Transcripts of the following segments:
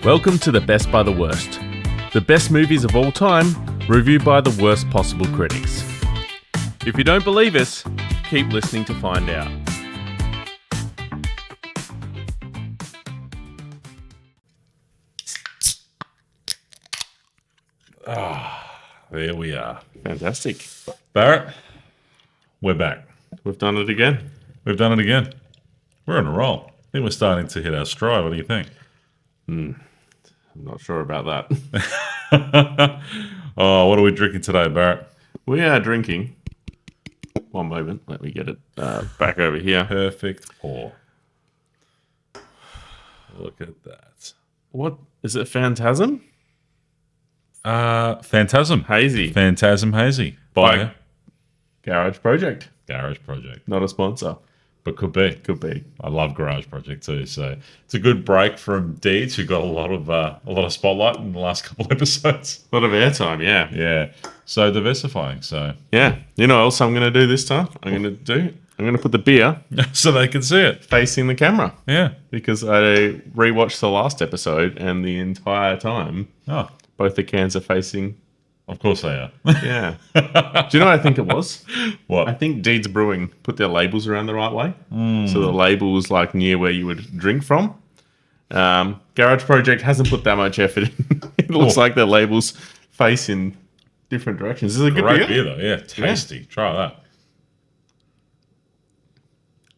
Welcome to the Best by the Worst. The best movies of all time, reviewed by the worst possible critics. If you don't believe us, keep listening to find out. There we are. Fantastic. Barrett, we're back. We've done it again. We've done it again. We're on a roll. I think we're starting to hit our stride. What do you think? I'm not sure about that. Oh, what are we drinking today, Barrett? We are drinking. One moment. Let me get it back over here. Perfect pour. Look at that. What? Is it Phantasm? Phantasm. Hazy. Phantasm Hazy. By Garage Project. Garage Project. Not a sponsor. But could be. Could be. I love Garage Project too. So it's a good break from Deeds, who got a lot of spotlight in the last couple episodes. A lot of airtime, yeah. Yeah. So diversifying. So Yeah. You know what else I'm going to do this time? I'm going to put the beer so they can see it. facing the camera. Yeah. Because I rewatched the last episode and the entire time Oh, both the cans are facing. of course they are. Yeah. Do you know what I think it was? What? I think Deeds Brewing put their labels around the right way. So the label was like near where you would drink from. Garage Project hasn't put that much effort in. It looks like their labels face in different directions. This is a good Great beer. beer though. Yeah. Tasty. Try that.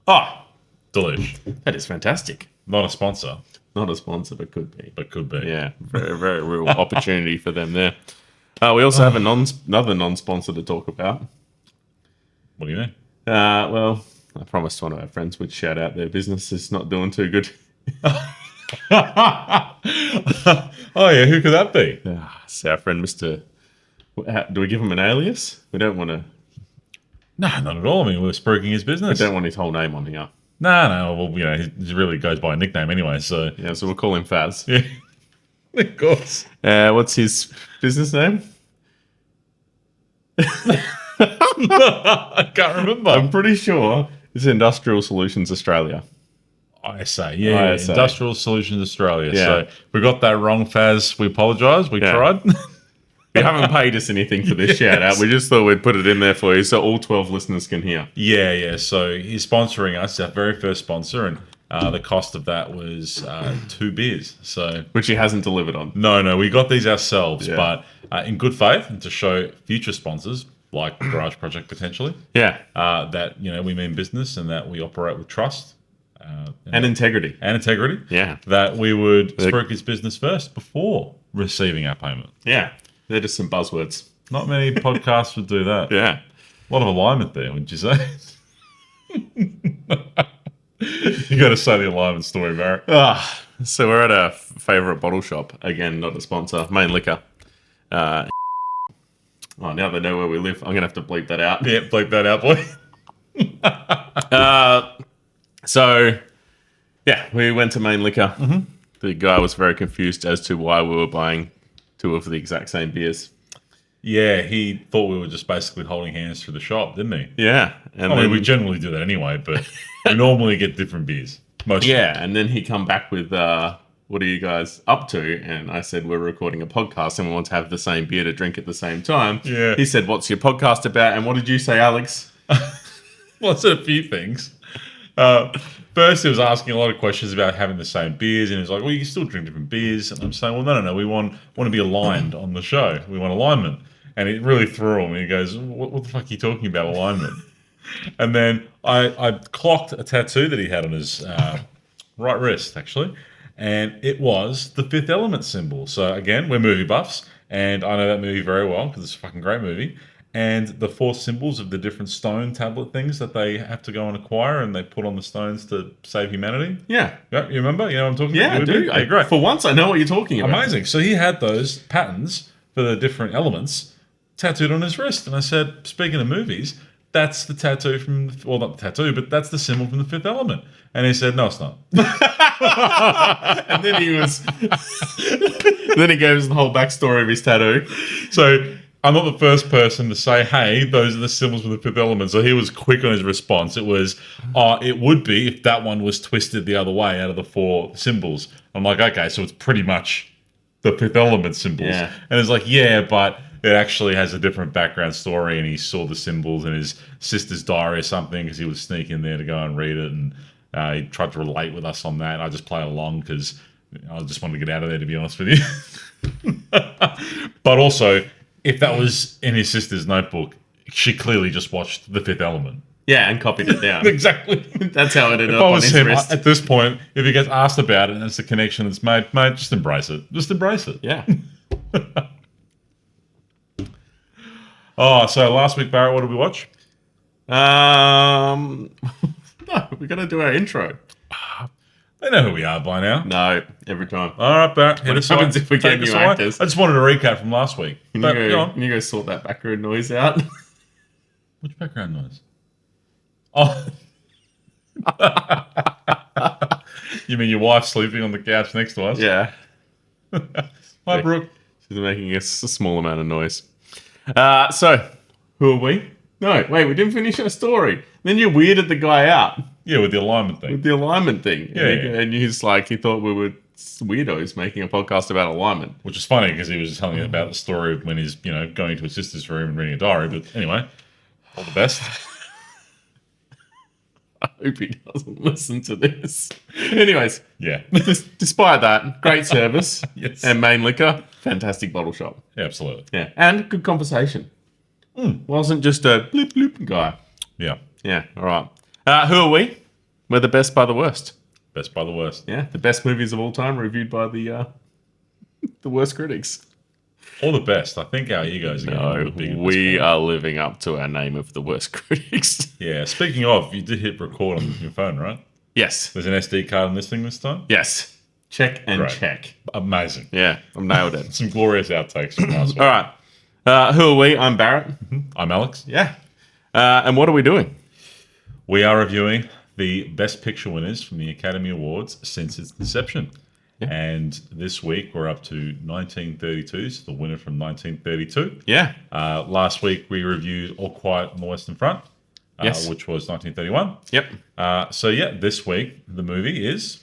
Oh, Delish. that is fantastic. Not a sponsor, Not a sponsor, but could be. but could be. Yeah, very, very real opportunity for them there. We also have another non-sponsor to talk about. What do you mean? Well, I promised one of our friends would shout out their business is not doing too good. Oh yeah, who could that be? It's our friend, Mr. Do we give him an alias? We don't want to. No, not at all. I mean, we're spruiking his We business. don't want his whole name on here. No. Well, you know, he really goes by a nickname anyway. So Yeah, so we'll call him Faz. yeah, of course. What's his business name? I can't remember. I'm pretty sure it's Industrial Solutions Australia. ISA, yeah, ISA. Industrial Solutions Australia. Yeah. So we got that wrong, Faz. We apologise. We Yeah. tried. You haven't paid us anything for this shout out. We just thought we'd put it in there for you so all 12 listeners can hear. Yeah. So he's sponsoring us, our very first sponsor, and the cost of that was 2 beers. So Which he hasn't delivered on. no, we got these ourselves, Yeah. but in good faith and to show future sponsors like Garage Project potentially Yeah. that we mean business and that we operate with trust And integrity. and integrity. Yeah. That we would spruik his business first before receiving our payment. Yeah. They're just some buzzwords. Not many podcasts would do that. Yeah. A lot of alignment there, wouldn't you say? You got to say the alignment story, Barrett. So we're at a favourite bottle shop. Again, not a sponsor. Main Liquor. Now they know where we live. I'm going to have to bleep that out. Yeah, bleep that out, boy. So, yeah, we went to Main Liquor. Mm-hmm. The guy was very confused as to why we were buying 2 of the exact same beers. Yeah, he thought we were just basically holding hands through the shop, didn't he? Yeah. And I mean, then, we generally do that anyway, but we normally get different beers. Mostly. yeah, and then he come back with, what are you guys up to? And I said, we're recording a podcast and we want to have the same beer to drink at the same time. Yeah. He said, what's your podcast about? And what did you say, Alex? Well, I said a few things. First, he was asking a lot of questions about having the same beers, and he was like, well, you can still drink different beers. And I'm saying, well, no, we want to be aligned on the show. We want alignment. And it really threw him. He goes, what the fuck are you talking about, alignment? And then I clocked a tattoo that he had on his right wrist, actually, and it was the Fifth Element symbol. So, again, we're movie buffs, and I know that movie very well because it's a fucking great movie. And the 4 symbols of the different stone tablet things that they have to go and acquire and they put on the stones to save humanity. Yeah. Yeah, you remember? You know what I'm talking Yeah, about? I do. Yeah, great. For once, I know what you're talking about. Amazing. So he had those patterns for the different elements tattooed on his wrist. And I said, speaking of movies, that's the tattoo from, well, not the tattoo, but that's the symbol from the Fifth Element. And he said, no, it's not. And then he was... then he gave us the whole backstory of his tattoo. So I'm not the first person to say, hey, those are the symbols for the fifth element. So he was quick on his response. It was, it would be if that one was twisted the other way out of the 4 symbols. I'm like, okay, so it's pretty much the fifth element symbols. Yeah. And it's like, yeah, but it actually has a different background story, and he saw the symbols in his sister's diary or something because he was sneaking there to go and read it, and he tried to relate with us on that. I just played along because I just wanted to get out of there, to be honest with you. But also, if that was in his sister's notebook, she clearly just watched The Fifth Element. Yeah, and copied it down. Exactly. That's how it ended If up I on was his him, wrist. at this point, if he gets asked about it and it's a connection that's made, mate, just embrace it. Just embrace it. Yeah. Oh, so last week, Barrett, what did we watch? No, we got to do our intro. They know who we are by now. No, every time. All right, Barrett, hit What us happens away. if we get Take us new away. actors? I just wanted a recap from last week. Can But, you go go, on. can you go sort that background noise out? Which background noise? Oh. You mean your wife sleeping on the couch next to us? Yeah. Hi, Brooke. She's making a small amount of noise. So, who are we? No, wait, we didn't finish our story. Then you weirded the guy out Yeah, with the alignment thing. with the alignment thing. Yeah, and, yeah. and he's like, he thought we were weirdos making a podcast about alignment. Which is funny because he was telling me about the story of when he's, going to his sister's room and reading a diary. But anyway, all the best. I hope he doesn't listen to this. Anyways, Yeah. despite that, great service. Yes. And main liquor, fantastic bottle shop. Yeah, absolutely. Yeah. And good conversation. Wasn't just a bloop bloop guy. Yeah. Yeah, all right. Who are we? We're the best by the worst. Best by the worst. Yeah, the best movies of all time reviewed by the worst critics. All the best. I think our egos are getting a No, little big. at this we point. are living up to our name of the worst critics. Yeah. Speaking of, you did hit record on your phone, right? Yes, There's an SD card on this thing this time. yes. Check and Great. check. Amazing. Yeah, I've nailed it. Some glorious outtakes from last week. All right. Who are we? I'm Barrett. I'm Alex. Yeah. And what are we doing? We are reviewing the Best Picture winners from the Academy Awards since its inception. Yeah. And this week we're up to 1932, so the winner from 1932. Yeah. Last week we reviewed All Quiet on the Western Front, Yes. which was 1931. Yep. So yeah, this week the movie is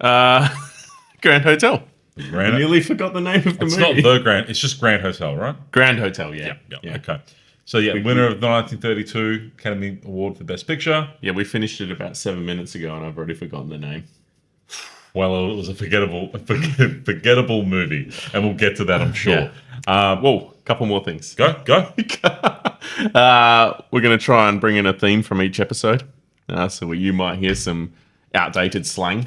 Grand Hotel. the I Grand. nearly forgot the name of the It's movie. not the Grand. It's just Grand Hotel, right? Grand Hotel, yeah. Yeah. Okay. So yeah, winner of the 1932 Academy Award for Best Picture. Yeah, we finished it about 7 minutes ago and I've already forgotten the name. Well, it was a forgettable movie, and we'll get to that, I'm sure. Whoa, couple more things. Go. We're going to try and bring in a theme from each episode. So you might hear some outdated slang.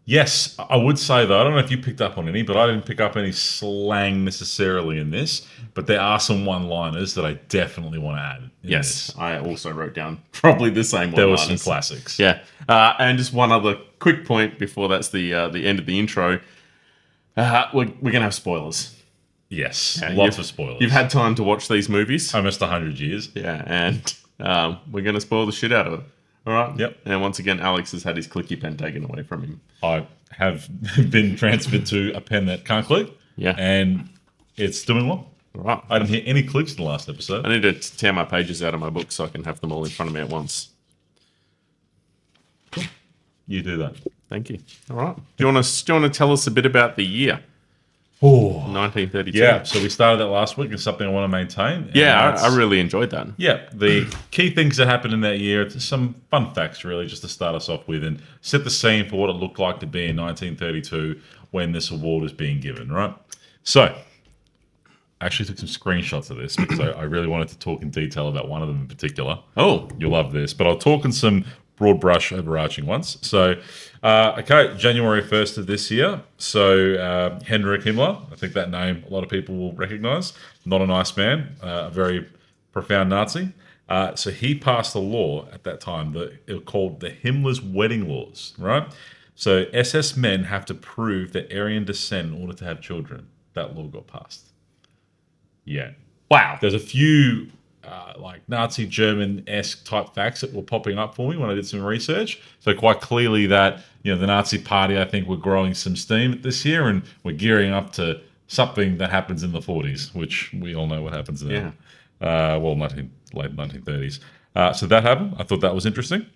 Yes, I would say though, I don't know if you picked up on any, but I didn't pick up any slang necessarily in this. But there are some one-liners that I definitely want to add. in Yes, this. I also wrote down probably the same one. There were some classics. Yeah, and just one other quick point before that's the end of the intro. We're going to have spoilers. Yes, Yeah, lots of spoilers. You've had time to watch these movies. almost 100 years. Yeah, and we're going to spoil the shit out of it. All right? Yep. And once again, Alex has had his clicky pen taken away from him. I have been transferred to a pen that can't click. Yeah. And it's doing well. All right. I didn't hear any clicks in the last episode. I need to tear my pages out of my book so I can have them all in front of me at once. You do that. Thank you. All right. Do you want to tell us a bit about the year? Oh, 1932. yeah. So we started that last week. It's something I want to maintain. And Yeah, that's- I really enjoyed that. Yeah, the key things that happened in that year, it's some fun facts really, just to start us off with and set the scene for what it looked like to be in 1932 when this award was being given, right? So, I actually took some screenshots of this because I really wanted to talk in detail about one of them in particular. Oh, You'll love this, but I'll talk in some broad brush overarching ones. So, okay, January 1st of this year. So, Heinrich Himmler, I think that name a lot of people will recognize. Not a nice man, a very profound Nazi. So he passed a law at that time that it was called the Himmler's Wedding Laws, right? So SS men have to prove their Aryan descent in order to have children. That law got passed. Yeah. wow. There's a few like Nazi German-esque type facts that were popping up for me when I did some research. So quite clearly that, the Nazi party, I think, were growing some steam this year and we're gearing up to something that happens in the 40s, which we all know what happens now. Late 1930s. So that happened. I thought that was interesting.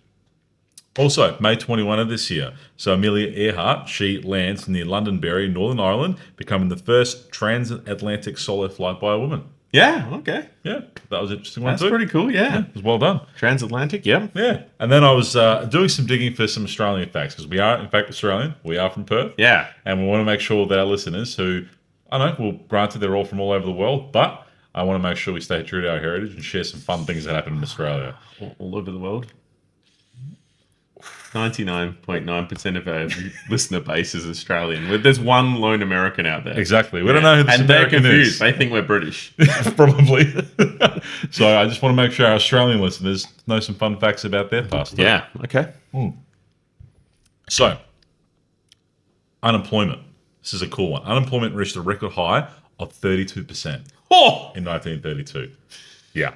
Also, May 21 of this year, so Amelia Earhart, she lands near Londonderry, Northern Ireland, becoming the first transatlantic solo flight by a woman. Yeah, okay. Yeah, that was an interesting one That's too. pretty cool, yeah. It was well done. Transatlantic, yeah. Yeah, and then I was doing some digging for some Australian facts, because we are, in fact, Australian. We are from Perth. Yeah. And we want to make sure that our listeners who, I know, well, granted, they're all from all over the world, but I want to make sure we stay true to our heritage and share some fun things that happen in Australia. All over the world. 99.9% of our listener base is Australian. There's one lone American out there. Exactly. We don't know who this and American they're confused. is. They think we're British. Probably. So I just want to make sure our Australian listeners know some fun facts about their past. Yeah, okay. So, unemployment. This is a cool one. Unemployment reached a record high of 32% in 1932. Yeah.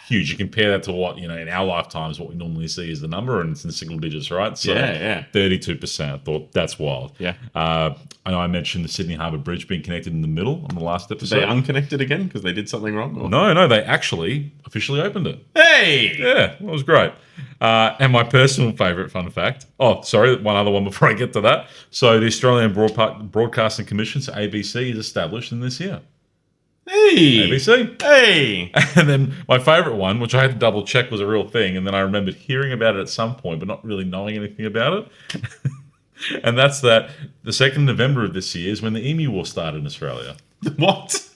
Huge. You compare that to what, in our lifetimes, what we normally see is the number, and it's in single digits, right? So Yeah. 32%. I thought that's wild. Yeah. I know I mentioned the Sydney Harbour Bridge being connected in the middle on the last episode. They unconnected again because they did something wrong? Or? No, they actually officially opened it. Hey! Yeah, that was great. And my personal favourite fun fact. Oh, sorry, one other one before I get to that. So the Australian Broadcasting Commission, so ABC, is established in this year. Hey! ABC. Hey! And then my favourite one, which I had to double check was a real thing, and then I remembered hearing about it at some point, but not really knowing anything about it. And that's that the 2nd of November of this year is when the Emu War started in Australia. What?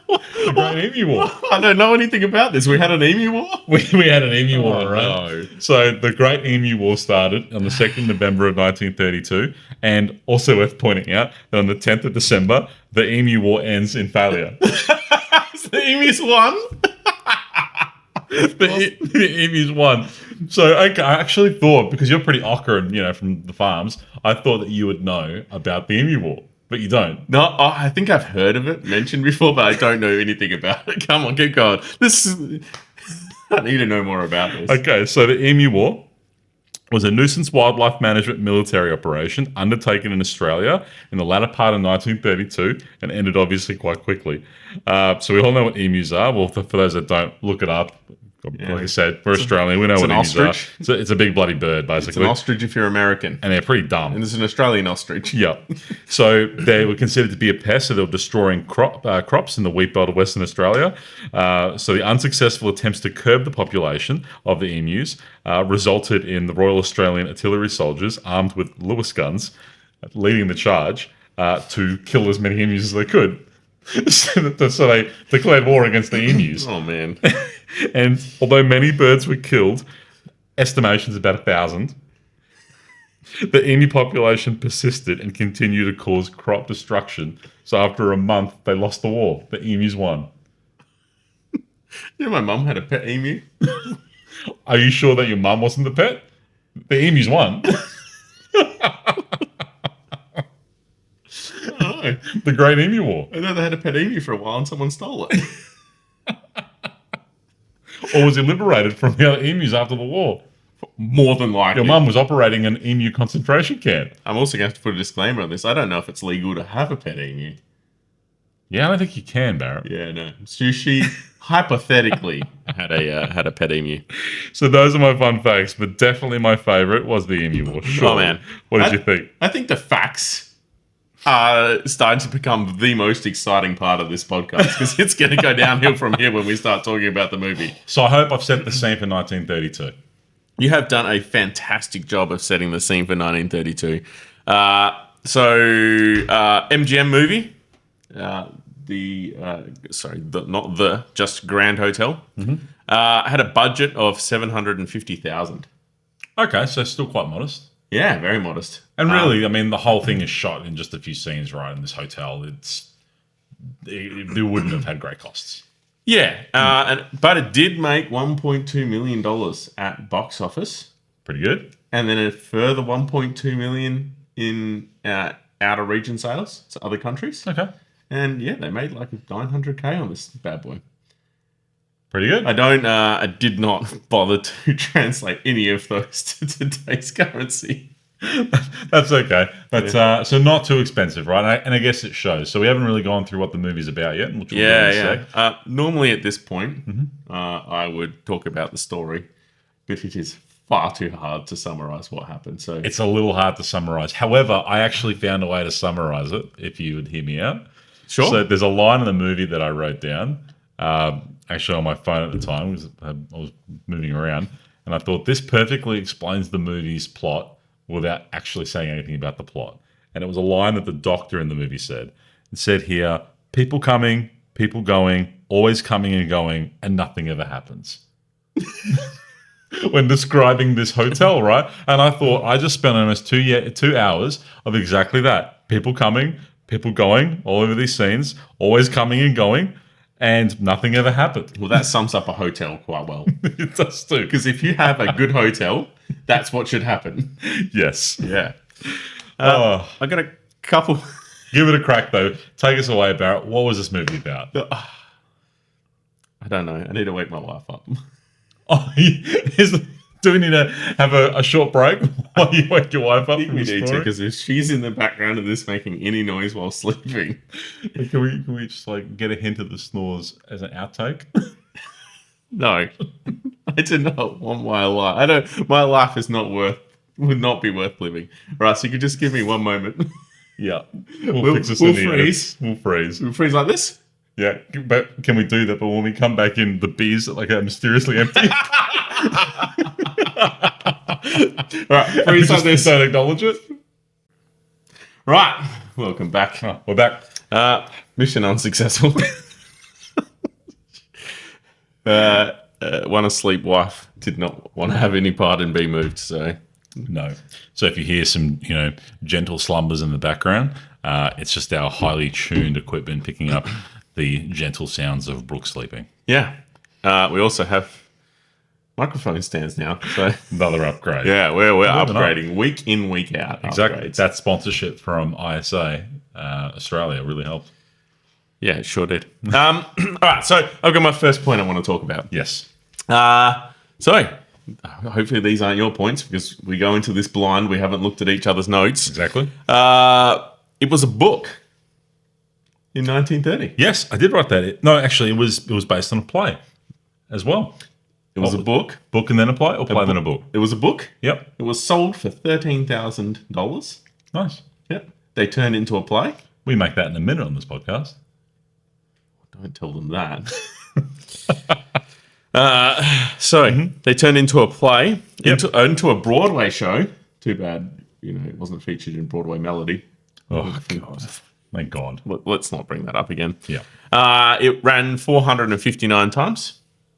The Great Emu War. I don't know anything about this. We had an emu war? We had an Emu War, right? No. So the Great Emu War started on the 2nd of November of 1932, and also worth pointing out that on the 10th of December, the Emu War ends in failure. The emus won? The emus won. So I actually thought, because you're pretty ochre, from the farms, I thought that you would know about the Emu War, but you don't. No, I think I've heard of it mentioned before, but I don't know anything about it. Come on, get going. I need to know more about this. Okay, so the Emu War was a nuisance wildlife management military operation undertaken in Australia in the latter part of 1932 and ended obviously quite quickly. So we all know what emus are. Well, for those that don't, look it up. Like I said, we're Australian. We know what emus are. It's a big bloody bird, basically. It's an ostrich if you're American. And they're pretty dumb. And there's an Australian ostrich. Yeah. So they were considered to be a pest, so they were destroying crops in the wheat belt of Western Australia. So the unsuccessful attempts to curb the population of the emus resulted in the Royal Australian Artillery soldiers armed with Lewis guns leading the charge to kill as many emus as they could. So they declared war against the emus. Oh, man. And although many birds were killed, estimations about 1,000, the emu population persisted and continued to cause crop destruction. So after a month, they lost the war. The emus won. My mum had a pet emu. Are you sure that your mum wasn't the pet? The emus won. Oh, The Great Emu War. I know they had a pet emu for a while and someone stole it. Or was he liberated from the other emus after the war? More than likely. Your mum was operating an emu concentration camp. I'm also going to have to put a disclaimer on this. I don't know if it's legal to have a pet emu. Yeah, I don't think you can, Barrett. Yeah, no. Sushi hypothetically had a pet emu. So those are my fun facts, but definitely my favourite was the Emu War. Sure. Oh, man. What did you think? I think the facts are starting to become the most exciting part of this podcast because it's going to go downhill from here when we start talking about the movie. So I hope I've set the scene for 1932. You have done a fantastic job of setting the scene for 1932. MGM movie, just Grand Hotel, had a budget of $750,000. Okay, so still quite modest. Yeah, very modest. And really, the whole thing is shot in just a few scenes, right? In this hotel, they wouldn't have had great costs. Yeah, but it did make $1.2 million at box office. Pretty good. And then a further $1.2 million in outer region sales to other countries. Okay. And yeah, they made like $900K on this bad boy. Pretty good. I did not bother to translate any of those to today's currency. That's okay. But so not too expensive, right? And I guess it shows. So we haven't really gone through what the movie's about yet, which we'll do in a sec. Normally at this point, I would talk about the story, but it is far too hard to summarize what happened. So It's a little hard to summarize. However, I actually found a way to summarize it, if you would hear me out. sure. So there's a line in the movie that I wrote down, actually on my phone at the time, because I was moving around, and I thought this perfectly explains the movie's plot without actually saying anything about the plot. And it was a line that the doctor in the movie said. It said here, people coming, people going, always coming and going, and nothing ever happens. When describing this hotel, right? And I thought I just spent almost 2 hours of exactly that. People coming, people going, all over these scenes, always coming and going, and nothing ever happened. Well, that sums up a hotel quite well. It does too. Because if you have a good hotel, that's what should happen. Yes. Yeah. Oh, I got a couple. give it a crack though. Take us away, Barrett. What was this movie about? I don't know. I need to wake my wife up. Oh, do we need to have a short break while you wake your wife up? I think we need to, because if she's in the background of this making any noise while sleeping. Can we just like get a hint of the snores as an outtake? No. I do not want my life. I don't. My life is not would not be worth living. Right, so you could just give me one moment. Yeah. We'll fix this in the freeze. We'll freeze. We'll freeze like this. Yeah, but can we do that? But when we come back in, the beers like are mysteriously empty. Right, freeze like this. Don't acknowledge it. Right, welcome back. Oh, we're back. Mission unsuccessful. One asleep wife did not want to have any part in being moved, so No. So if you hear some, gentle slumbers in the background, it's just our highly tuned equipment picking up the gentle sounds of Brooke sleeping. yeah. We also have microphone stands now, so Another upgrade. yeah, we're Moving on. upgrading week in, week out. Exactly. Upgrades. That sponsorship from ISA Australia really helped. Yeah, it sure did. All right, so I've got my first point I want to talk about. Yes. So hopefully these aren't your points, because we go into this blind. We haven't looked at each other's notes. Exactly. It was a book in 1930. Yes, I did write that. No, actually, it was based on a play as well. It was a book. Book and then a play, or play then a book? It was a book. Yep. It was sold for $13,000. Nice. Yep. They turned into a play. We make that in a minute on this podcast. Don't tell them that. So they turned into a play, into a Broadway show. Too bad, it wasn't featured in Broadway Melody. Oh, God. Thank God. Let's not bring that up again. Yeah. It ran 459 times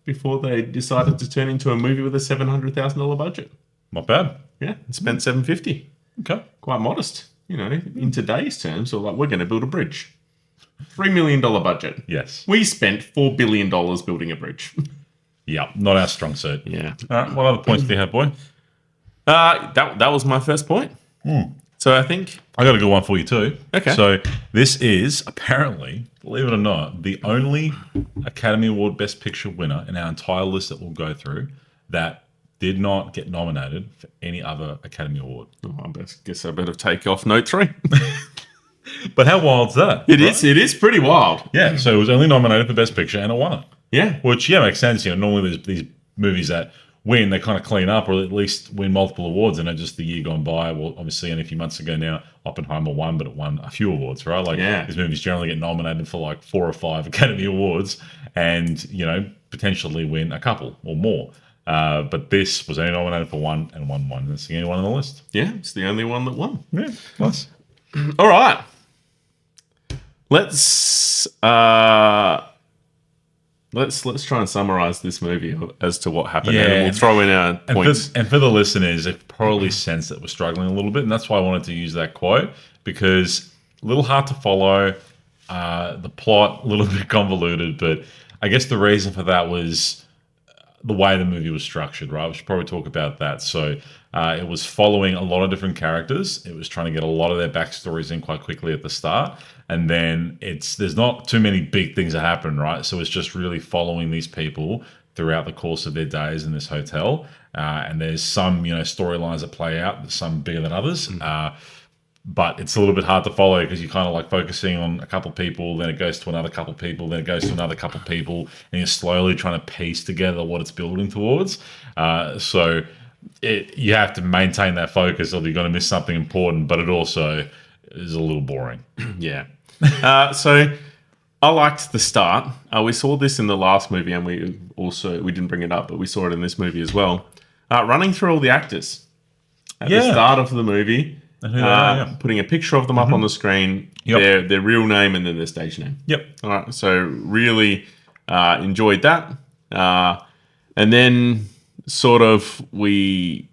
before they decided to turn into a movie with a $700,000 budget. Not bad. Yeah, and spent $750. Okay. Quite modest, in today's terms. So we're going to build a bridge. $3 million budget. Yes. We spent $4 billion building a bridge. Yeah. Not our strong suit. Yeah. All right. What other points do you have, boy? That was my first point. So I think I got a good one for you too. Okay. So this is apparently, believe it or not, the only Academy Award Best Picture winner in our entire list that we'll go through that did not get nominated for any other Academy Award. I guess I better take off note 3. But how wild's that? It is pretty wild. Yeah. So it was only nominated for Best Picture and it won it. Yeah. Which makes sense. Normally there's these movies that win, they kind of clean up or at least win multiple awards, and just the year gone by. Well, obviously, only a few months ago now, Oppenheimer won, but it won a few awards, right? These movies generally get nominated for like 4 or 5 Academy Awards, and potentially win a couple or more. But this was only nominated for 1 and won 1. That's the only one on the list. Yeah, it's the only one that won. Yeah, nice. All right, let's try and summarize this movie as to what happened, and we'll throw in our points. And for the listeners, it probably sense that we're struggling a little bit, and that's why I wanted to use that quote, because a little hard to follow, the plot a little bit convoluted, but I guess the reason for that was the way the movie was structured, right? We should probably talk about that. So it was following a lot of different characters. It was trying to get a lot of their backstories in quite quickly at the start. And then there's not too many big things that happen, right? So it's just really following these people throughout the course of their days in this hotel. And there's some, storylines that play out, some bigger than others. But it's a little bit hard to follow because you're kind of like focusing on a couple people, then it goes to another couple people, then it goes to another couple people, and you're slowly trying to piece together what it's building towards. So you have to maintain that focus, or you're going to miss something important. But it also is a little boring. Yeah. So I liked the start. We saw this in the last movie, and we didn't bring it up, but we saw it in this movie as well. Running through all the actors at the start of the movie. Putting a picture of them up on the screen, their real name and then their stage name. Yep. All right. So really enjoyed that. And then sort of we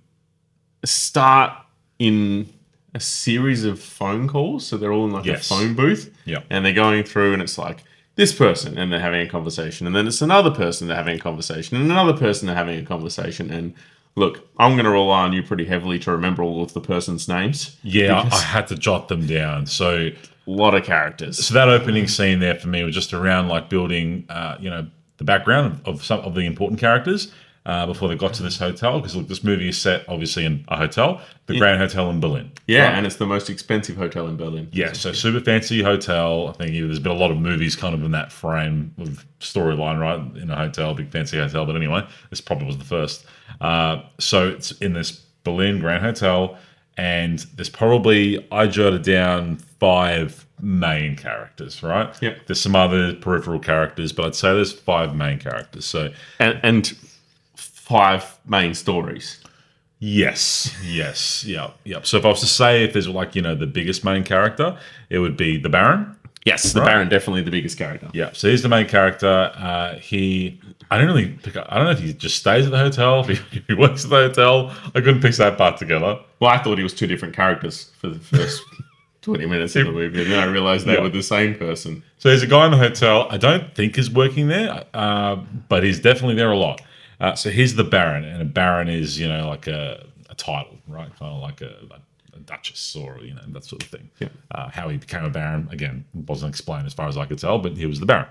start in a series of phone calls. So they're all in like a phone booth. Yep. And they're going through and it's like this person and they're having a conversation. And then it's another person they're having a conversation. And another person they're having a conversation. And look, I'm going to rely on you pretty heavily to remember all of the person's names. Yeah, I had to jot them down. So a lot of characters. So that opening scene there for me was just around like building, the background of some of the important characters before they got to this hotel. Because look, this movie is set obviously in a hotel, the Grand Hotel in Berlin. Yeah, right? And it's the most expensive hotel in Berlin. Yeah, so super fancy hotel. I think there's been a lot of movies kind of in that frame of storyline, right? In a hotel, big fancy hotel. But anyway, this probably was the first. So it's in this Berlin Grand Hotel, and there's probably, I jotted down 5 main characters, right? Yep. There's some other peripheral characters, but I'd say there's 5 main characters. So and 5 main stories. Yes. Yep. So if I was to say if there's like, the biggest main character, it would be the Baron. Yes, the Baron, definitely the biggest character. Yeah, so he's the main character. I don't really pick up. I don't know if he just stays at the hotel, if he works at the hotel. I couldn't piece that part together. Well, I thought he was 2 different characters for the first 20 minutes of the movie, and then I realized they were the same person. So there's a guy in the hotel I don't think is working there, but he's definitely there a lot. So he's the Baron, and a Baron is, like a title, right? Kind of like a duchess or, that sort of thing. Yeah. How he became a Baron, again, wasn't explained as far as I could tell, but he was the Baron.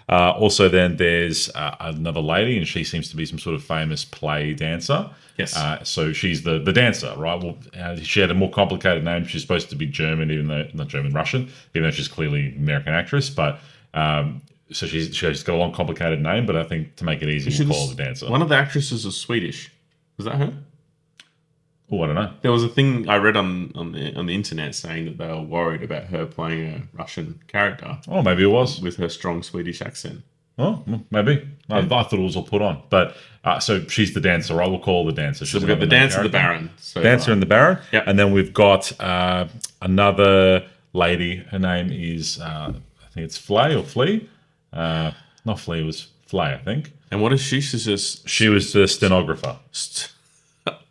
Also then there's another lady, and she seems to be some sort of famous play dancer. Yes. So she's the dancer, right? Well, she had a more complicated name. She's supposed to be German, even though, not German, Russian, even though she's clearly an American actress, but... so she's got a long, complicated name, but I think to make it easy, we'll call her the dancer. One of the actresses is Swedish. Was that her? Oh, I don't know. There was a thing I read on the internet saying that they were worried about her playing a Russian character. Oh, maybe it was. With her strong Swedish accent. Oh, maybe. I thought it was all put on. But so she's the dancer, right? We'll call her the dancer. So we've got the dancer and the Baron. So, dancer and the Baron. Yep. And then we've got another lady. Her name is, I think it's Flay or Flea. Not Flea, it was Flay, I think. And what is she? She was the stenographer.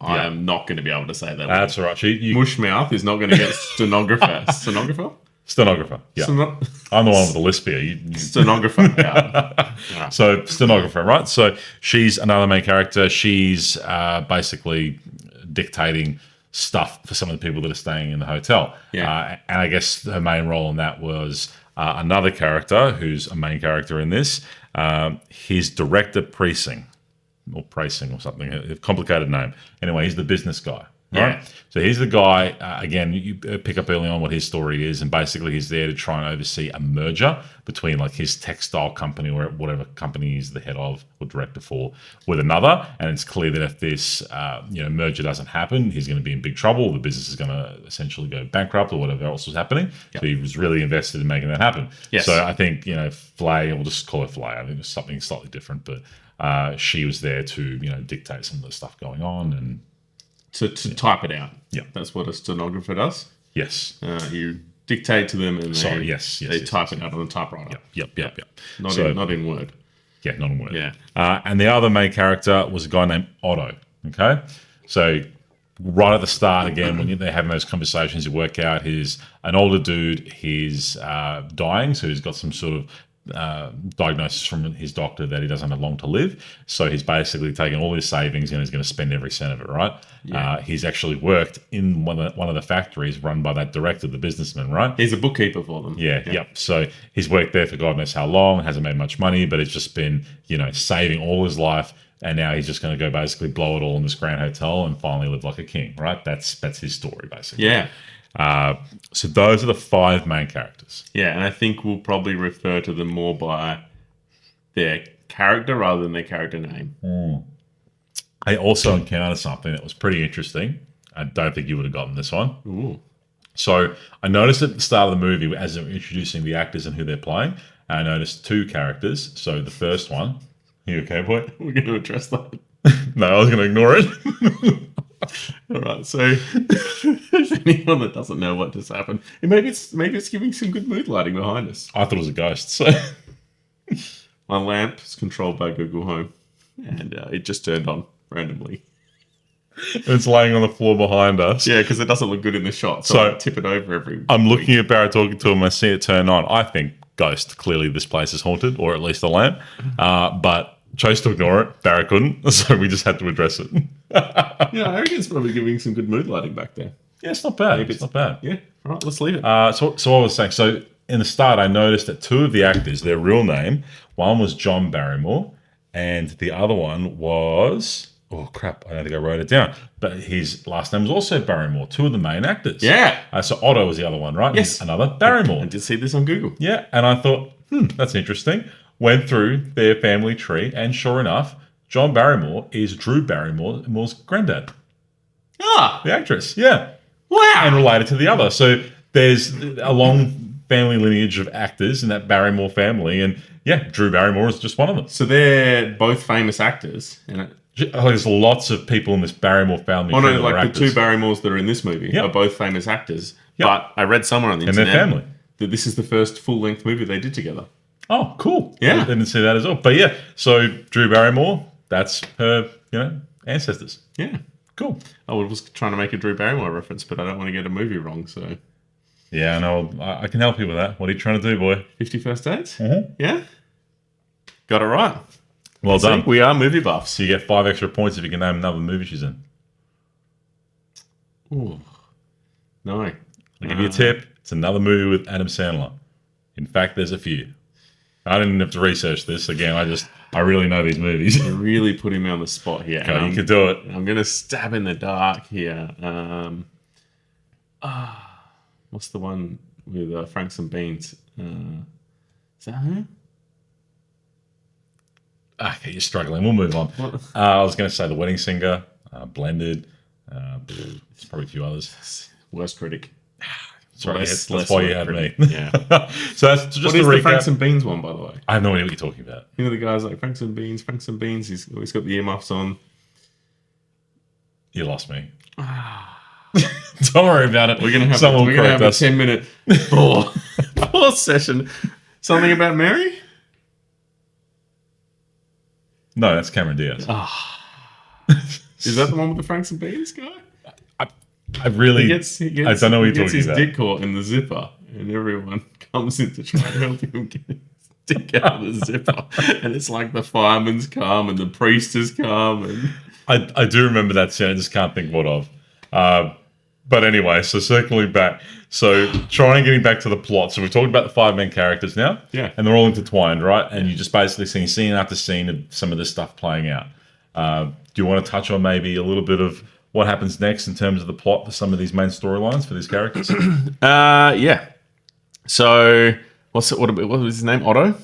I am not going to be able to say that. That's all right. Mushmouth is not going to get stenographer. Stenographer? Stenographer, yeah. I'm the one with the lisp here. Stenographer, yeah. So, stenographer, right? So, she's another main character. She's basically dictating stuff for some of the people that are staying in the hotel. Yeah. And I guess her main role in that was another character who's a main character in this. His director Precinct. Or Pricing or something, a complicated name. Anyway, he's the business guy, right? Yeah. So he's the guy, again, you pick up early on what his story is, and basically he's there to try and oversee a merger between like his textile company or whatever company he's the head of or director for with another, and it's clear that if this merger doesn't happen, he's going to be in big trouble. The business is going to essentially go bankrupt or whatever else was happening. Yep. So he was really invested in making that happen. Yes. So I think, Flay, we'll just call her Flay. I think it's something slightly different, but she was there to, dictate some of the stuff going on and to type it out. Yeah, that's what a stenographer does. Yes, you dictate to them, and they type it out on the typewriter. Yep. Not in Word. Yeah, not in Word. Yeah. And the other main character was a guy named Otto. Okay, so right at the start, again, when they're having those conversations, you work out he's an older dude. He's dying, so he's got some sort of diagnosis from his doctor that he doesn't have long to live. So he's basically taken all his savings and he's going to spend every cent of it, right? Yeah. He's actually worked in one of the factories run by that director, the businessman, right? He's a bookkeeper for them. Yeah, yep. So he's worked there for God knows how long, hasn't made much money, but it's just been, saving all his life. And now he's just going to go basically blow it all in this grand hotel and finally live like a king, right? That's his story, basically. Yeah. So those are the 5 main characters. Yeah, and I think we'll probably refer to them more by their character rather than their character name. I also encountered something that was pretty interesting. I don't think you would have gotten this one. Ooh. So I noticed at the start of the movie, as they're introducing the actors and who they're playing, I noticed 2 characters. So the first one, you okay, boy? We're going to address that. No, I was going to ignore it. All right, so if anyone that doesn't know what just happened, maybe it's giving some good mood lighting behind us. I thought it was a ghost. So My lamp is controlled by Google Home, and it just turned on randomly. it's laying on the floor behind us. Yeah, because it doesn't look good in the shot, so I tip it over every I'm week. looking at Barrett talking to him. I see it turn on. I think ghost. Clearly, this place is haunted, or at least the lamp. But chose to ignore it. Barrett couldn't, so we just had to address it. Yeah, I reckon it's probably giving some good mood lighting back there. Yeah, it's not bad. Maybe It's not bad. Yeah, all right, let's leave it. So what I was saying, so in the start, I noticed that 2 of the actors, their real name, one was John Barrymore, and the other one was, oh crap, I don't think I wrote it down, but his last name was also Barrymore. 2 of the main actors. Yeah. So Otto was the other one, right? Yes. And another Barrymore. I did see this on Google. Yeah, and I thought, that's interesting. Went through their family tree, and sure enough, John Barrymore is Drew Barrymore's granddad, Ah, the actress. Yeah. wow. And related to the other. So there's a long family lineage of actors in that Barrymore family, and yeah, Drew Barrymore is just one of them. So they're both famous actors. And There's lots of people in this Barrymore family. oh no, that are like the actors. 2 Barrymores that are in this movie Yep. are both famous actors. Yep. But I read somewhere on the And their internet family. that this is the first full-length movie they did together. Oh, cool. Yeah. I didn't see that as well. But yeah, so Drew Barrymore, that's her, ancestors. Yeah. Cool. I was trying to make a Drew Barrymore reference, but I don't want to get a movie wrong, so... Yeah, I know. I can help you with that. What are you trying to do, boy? 50 First Dates? Mm-hmm. Yeah? Got it right. Well done. See, we are movie buffs. So you get 5 extra points if you can name another movie she's in. Ooh. No. I'll give you a tip. It's another movie with Adam Sandler. In fact, there's a few. I didn't have to research this. Again, I really know these movies. You're really putting me on the spot here. Okay, you can do it. I'm going to stab in the dark here. What's the one with Franks and Beans? Is that her? Okay, you're struggling. We'll move on. What? I was going to say The Wedding Singer, Blended. There's probably a few others. Worst critic. Sorry, Less that's why you had critic. me. Yeah. So that's just What a is the recap. Franks and Beans one, by the way? I have no idea what you're talking about. You know the guy's like Franks and Beans, Franks and Beans. He's always got the earmuffs on. You lost me. Don't worry about it. We're gonna have Someone will correct a us. 10-minute pause session. Something about Mary? No, that's Cameron Diaz. Is that the one with the Franks and Beans guy? I really, He gets I don't know what he you're gets talking his about. dick caught in the zipper, and everyone comes in to try and help him get his dick out of the zipper. And it's like the fireman's come and the priest has come. And I do remember that scene. I just can't think what of. But anyway, so circling back. So getting back to the plot. So we've talked about the 5 main characters now. Yeah. And they're all intertwined, right? And you just basically see scene after scene of some of this stuff playing out. Do you want to touch on maybe a little bit of what happens next in terms of the plot for some of these main storylines for these characters? yeah. So what was his name? Otto?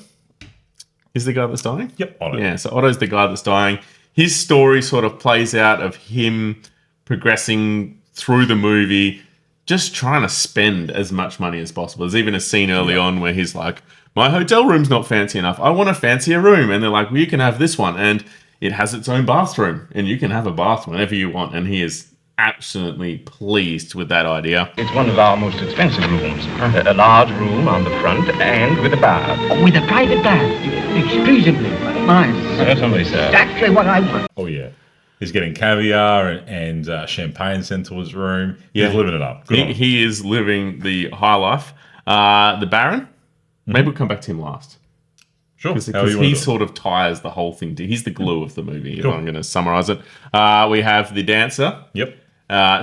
Is the guy that's dying? Yep, Otto. Yeah, so Otto's the guy that's dying. His story sort of plays out of him progressing through the movie, just trying to spend as much money as possible. There's even a scene early on where he's like, my hotel room's not fancy enough. I want a fancier room. And they're like, well, you can have this one. And it has its own bathroom. And you can have a bath whenever you want. And he is absolutely pleased with that idea. It's one of our most expensive rooms. A large room on the front and with a bath. Oh, with a private bath. Exclusively. Nice. Certainly, sir. Exactly what I want. Oh, yeah. He's getting caviar and champagne sent to his room. Yeah. He's living it up. Good on him. He is living the high life. The Baron, maybe we'll come back to him last. Sure. Because How you wanna he do it? sort of ties the whole thing. He's the glue of the movie, Cool. if I'm going to summarize it. We have the dancer. Yep.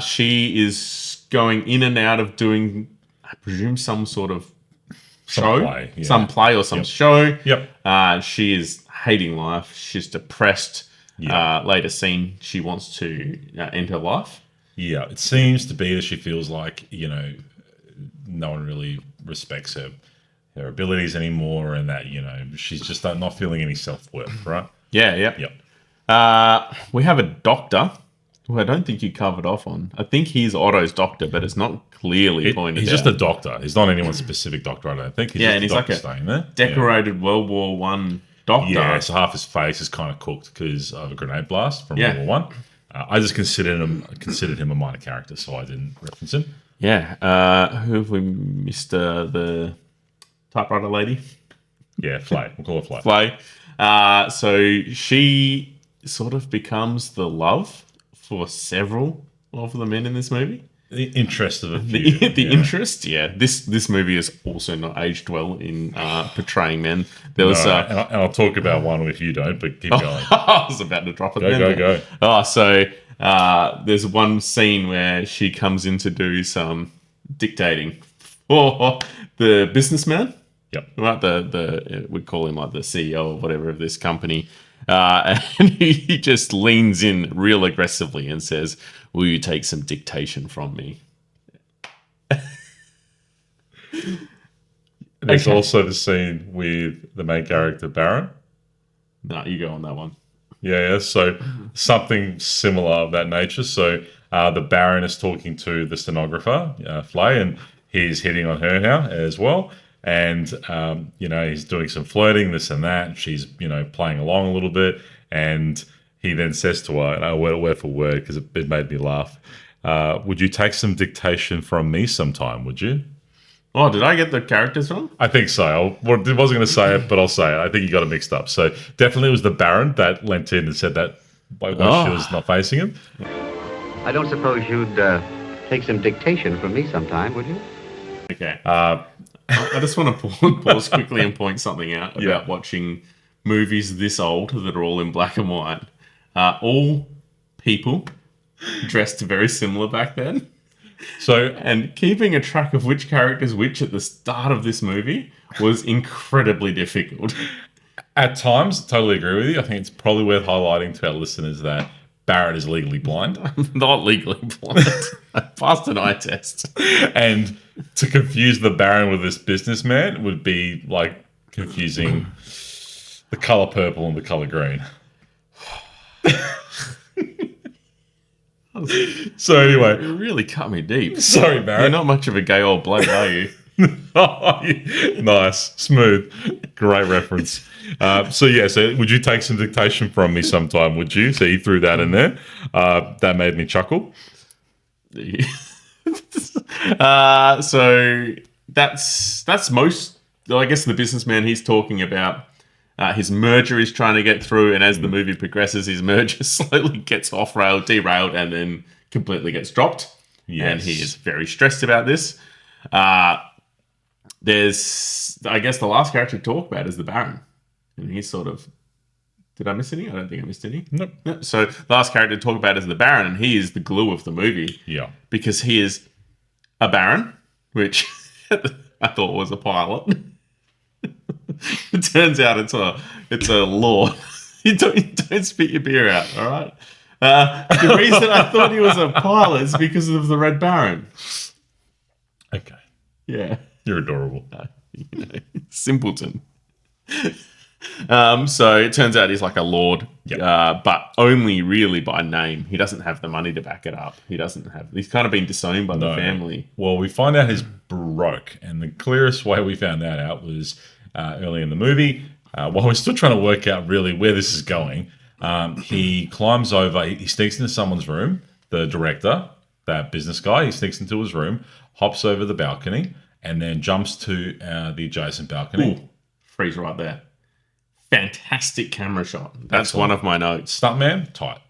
She is going in and out of doing, I presume, some sort of show. play, yeah. Some play or some Yep. show. Yep. She is hating life. She's depressed. Yeah. Later scene, she wants to end her life. Yeah. It seems to be that she feels like, no one really respects her abilities anymore, and that, she's just not feeling any self-worth, right? Yeah, yeah. Yep. We have a doctor who I don't think you covered off on. I think he's Otto's doctor, but it's not clearly pointed He's out. just a doctor. He's not anyone's specific doctor, I don't think. He's just and a he's like doctor a staying there. decorated World War One doctor. Yeah, so half his face is kind of cooked because of a grenade blast from Yeah. World War One. I just considered him a minor character, so I didn't reference him. Yeah. Who have we missed? The typewriter lady? Yeah, Flay. We'll call her Flay. Flay. So she sort of becomes the love for several of the men in this movie. The interest of a few. The interest, yeah. This movie is also not aged well in portraying men. There was No, and I'll talk about one if you don't, but keep going. I was about to drop it. Go. Oh, so there's one scene where she comes in to do some dictating for the businessman. Yep. Right, we call him like the CEO or whatever of this company, and he just leans in real aggressively and says, "Will you take some dictation from me?" There's Okay. also the scene with the main character, Baron. No, you go on that one. Yeah, so something similar of that nature. So the Baron is talking to the stenographer, Flay, and he's hitting on her now as well. And, he's doing some flirting, this and that. And she's, playing along a little bit. And he then says to her, and I word for word because it made me laugh, would you take some dictation from me sometime, would you? Oh, did I get the characters wrong? I think so. I wasn't going to say it, but I'll say it. I think you got it mixed up. So definitely it was the Baron that leant in and said that when she was not facing him. I don't suppose you'd take some dictation from me sometime, would you? Okay. I just want to pause quickly and point something out about watching movies this old that are all in black and white. All people dressed very similar back then. So And keeping a track of which character's which at the start of this movie was incredibly difficult. at times, totally agree with you. I think it's probably worth highlighting to our listeners that Barrett is legally blind. Not legally blind. I passed an eye test. And to confuse the Baron with this businessman would be like confusing the color purple and the color green. So anyway, It really cut me deep. sorry, You're Barrett. not much of a gay old bloke, are you? Nice, smooth, great reference. So would you take some dictation from me sometime? Would you? So you threw that in there. That made me chuckle. So that's most. I guess the businessman he's talking about. His merger is trying to get through, and as the movie progresses, his merger slowly gets off-railed, derailed, and then completely gets dropped. Yes. And he is very stressed about this. There's, I guess, the last character to talk about is the Baron, and he's sort of. Did I miss any? I don't think I missed any. Nope. No. So the last character to talk about is the Baron, and he is the glue of the movie. Yeah. Because he is a Baron, which I thought was a pilot. It turns out it's a law. You don't spit your beer out, all right? The reason I thought he was a pilot is because of the Red Baron. Okay. Yeah, You're adorable. simpleton. So it turns out he's like a lord, Yep. but only really by name. He doesn't have the money to back it up. He's kind of been disowned by the family. Well, we find out he's broke, and the clearest way we found that out was early in the movie. While we're still trying to work out really where this is going, he climbs over, he sneaks into someone's room, the director, that business guy, he sneaks into his room, hops over the balcony, and then jumps to the adjacent balcony. Ooh, freeze right there. Fantastic camera shot. That's Excellent. one of my notes. Stuntman, tight.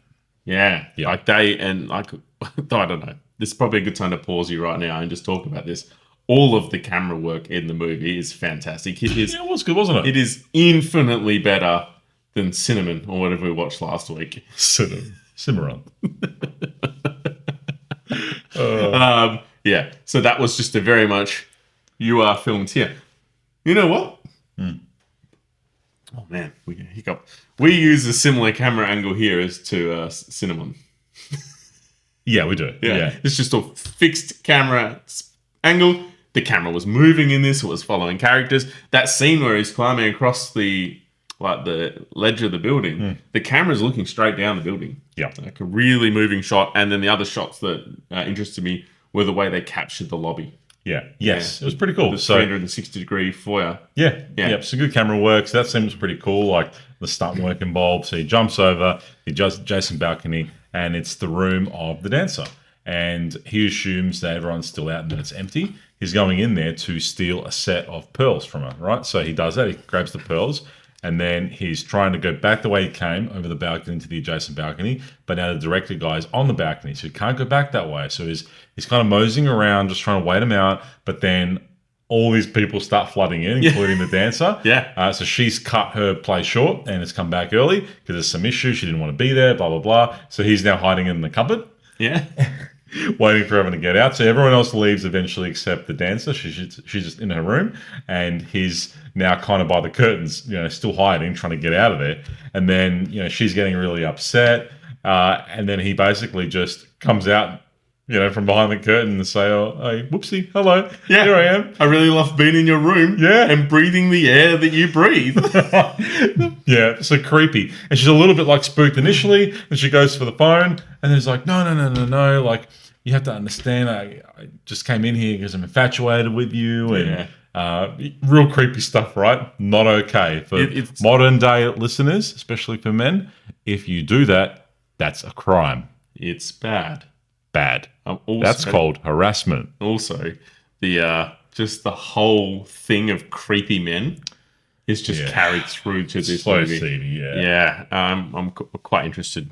Yeah. Yeah. I don't know. This is probably a good time to pause you right now and just talk about this. all of the camera work in the movie is fantastic. It is, Yeah, it was good, wasn't it? it is infinitely better than Cinnamon or whatever we watched last week. Cimarron. Yeah, so that was just a very much you are filmed here. You know what? Oh man, we got a hiccup. We use a similar camera angle here as to Cinnamon. Yeah, we do. Yeah. It's just a fixed camera angle. The camera was moving in this. It was following characters. That scene where he's climbing across the ledge of the building, the camera's looking straight down the building. Yeah. Like a really moving shot. And then the other shots that interested me were the way they captured the lobby. Yeah. Yes. It was pretty cool. The So 360-degree foyer. yeah. Yeah. Yep. So good camera work. So that seems pretty cool. Like the stunt work involved. So he jumps over the adjacent balcony, and it's the room of the dancer. And he assumes that everyone's still out and that it's empty. He's going in there to steal a set of pearls from her, right? So he does that. He grabs the pearls, and then he's trying to go back the way he came over the balcony to the adjacent balcony. But now the director guy is on the balcony, so he can't go back that way. So he's kind of moseying around, just trying to wait him out. But then all these people start flooding in, including the dancer. Yeah. So she's cut her play short and has come back early because there's some issue. She didn't want to be there, blah, blah, blah. So he's now hiding in the cupboard. Yeah. Waiting for everyone to get out. So everyone else leaves eventually except the dancer. She's just in her room, and he's now kind of by the curtains, still hiding, trying to get out of there. And then, she's getting really upset. And then he basically just comes out, from behind the curtain and say, oh, hey, whoopsie, hello, here I am. I really love being in your room and breathing the air that you breathe. Yeah, so creepy. And she's a little bit like spooked initially, and she goes for the phone, and then it's like, no, like, you have to understand, I just came in here because I'm infatuated with you, and real creepy stuff, right? Not okay for modern day listeners, especially for men. If you do that, that's a crime. It's bad. Bad. That's called harassment. Also, the just the whole thing of creepy men is just carried through to this so movie. Seedy, Yeah, I'm quite interested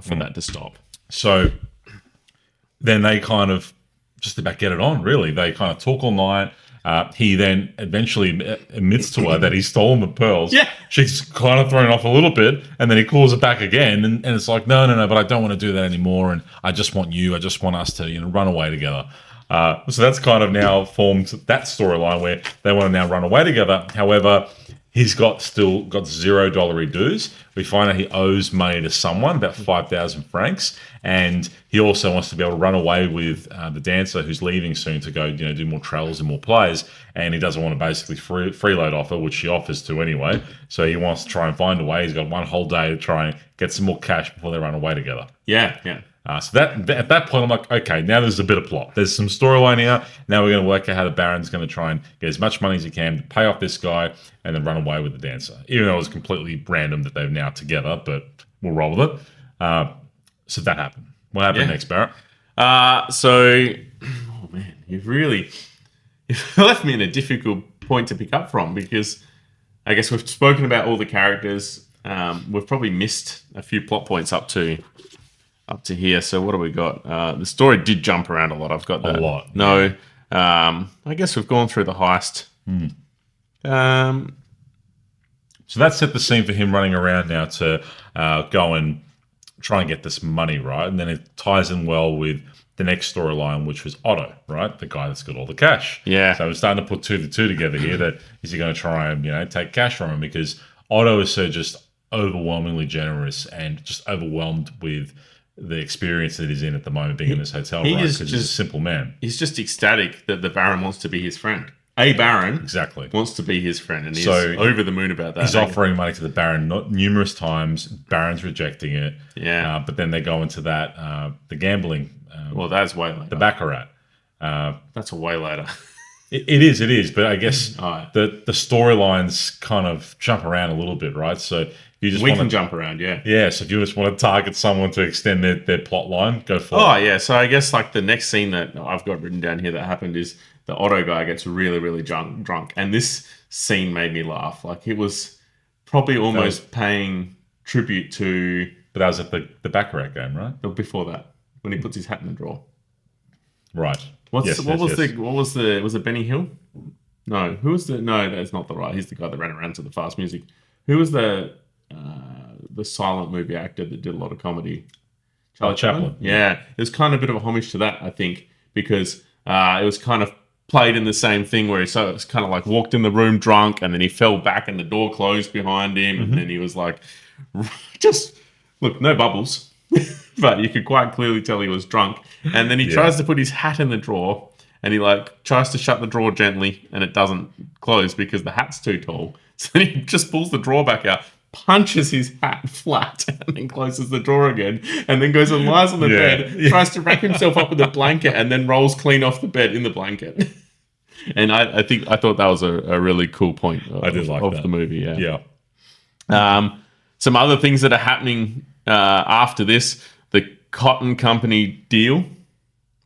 for that to stop. So then they kind of just about get it on, really. They kind of talk all night. He then eventually admits to her that he's stolen the pearls. Yeah. She's kind of thrown off a little bit, and then he calls her back again, and it's like, no, but I don't want to do that anymore, and I just want you. I just want us to, run away together. So that's kind of now formed that storyline where they want to now run away together. However, he's still got $0 dues. We find out he owes money to someone, about 5,000 francs, and he also wants to be able to run away with the dancer who's leaving soon to go, do more travels and more plays, and he doesn't want to basically freeload offer, which she offers to anyway. So he wants to try and find a way. He's got one whole day to try and get some more cash before they run away together. Yeah. So at that point, I'm like, okay, now there's a bit of plot. There's some storyline here. Now we're going to work out how the Baron's going to try and get as much money as he can to pay off this guy and then run away with the dancer. Even though it was completely random that they're now together, but we'll roll with it. So that happened. What happened next, Barrett? Oh man, you've left me in a difficult point to pick up from, because I guess we've spoken about all the characters. We've probably missed a few plot points up to here. So what do we got? The story did jump around a lot. I've got that. A lot. No. I guess we've gone through the heist. So that set the scene for him running around now to go and try and get this money, right? And then it ties in well with the next storyline, which was Otto, right? The guy that's got all the cash. Yeah. So we're starting to put two to two together here. That is he going to try and take cash from him, because Otto is so just overwhelmingly generous and just overwhelmed with the experience that he's in at the moment, being in this hotel, right? Because he's a simple man. He's just ecstatic that the Baron wants to be his friend. A Baron Exactly. wants to be his friend, and he's So over the moon about that. He's offering money to the Baron numerous times. Baron's rejecting it. Yeah. But then they go into that the gambling. Well, that's way later. The baccarat. That's a way later. It is. But I guess All right. the storylines kind of jump around a little bit, right? So you just We can jump around, yeah. Yeah. So if you just want to target someone to extend their plot line, go for it. Oh, yeah. So I guess like the next scene that I've got written down here that happened is the Otto guy gets really, really drunk. And this scene made me laugh. Like, it was probably almost paying tribute to... But that was at the baccarat game, right? Before that, when he puts his hat in the drawer. Right. What Yes, was it Benny Hill? No, no, that's not the right. He's the guy that ran around to the fast music. Who was the silent movie actor that did a lot of comedy? Charlie Chaplin. Yeah, it was kind of a bit of a homage to that, I think, because it was kind of played in the same thing where it's kind of like walked in the room drunk and then he fell back and the door closed behind him and then he was like, just look, no bubbles, but you could quite clearly tell he was drunk. And then he tries to put his hat in the drawer and he like tries to shut the drawer gently and it doesn't close because the hat's too tall. So then he just pulls the drawer back out, punches his hat flat and then closes the drawer again and then goes and lies on the bed, tries to wrap himself up with a blanket and then rolls clean off the bed in the blanket. And I thought that was a really cool point of the movie. Yeah. Some other things that are happening after this, the cotton company deal.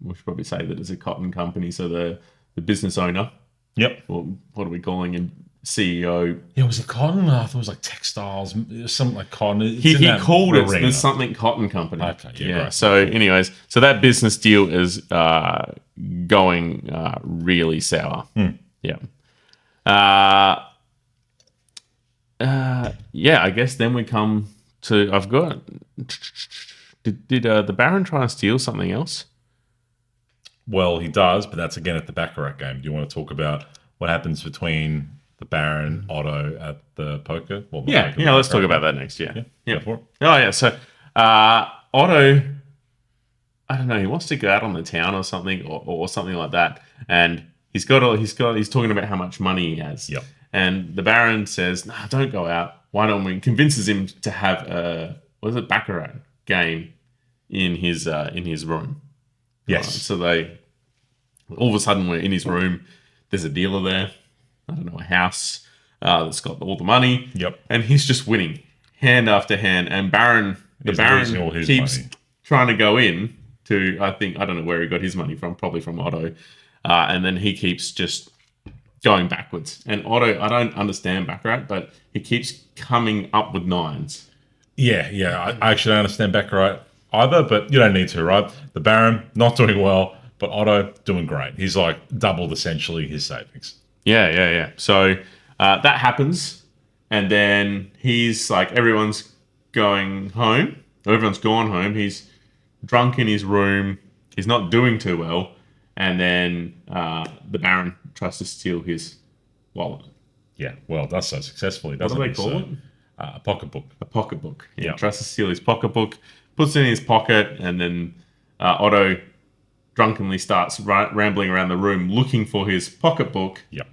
We should probably say that it's a cotton company, so the business owner. Yep. Or what are we calling him? CEO. Yeah, was it cotton? I thought it was like textiles, something like cotton. He called it the something cotton company. Okay, yeah. Right. So, anyways, so that business deal is going really sour. Yeah. I guess then we come to. I've got. Did the Baron try and steal something else? Well, he does, but that's again at the Baccarat game. Do you want to talk about what happens between the Baron, Otto at the poker? Well, let's talk about that next. Yeah. Oh, yeah. So Otto, I don't know. He wants to go out on the town or something, or something like that. And he's talking about how much money he has. Yep. And the Baron says, "Nah, don't go out. Why don't we?" Convinces him to have a Baccarat game in his room. Yes. So they all of a sudden we're in his room. There's a dealer there. I don't know, a house that's got all the money. Yep. And he's just winning hand after hand. And the Baron keeps trying to go in to, I don't know where he got his money from, probably from Otto. And then he keeps just going backwards. And Otto, I don't understand Baccarat, but he keeps coming up with nines. Yeah. I actually don't understand Baccarat either, but you don't need to, right? The Baron, not doing well, but Otto, doing great. He's like doubled essentially his savings. Yeah. So that happens, and then he's like, everyone's going home. Everyone's gone home. He's drunk in his room. He's not doing too well, and then the Baron tries to steal his wallet. Yeah, well, does so successfully. What do they call it? A pocketbook. A pocketbook. Yeah, tries to steal his pocketbook, puts it in his pocket, and then Otto drunkenly starts rambling around the room looking for his pocketbook. Yep.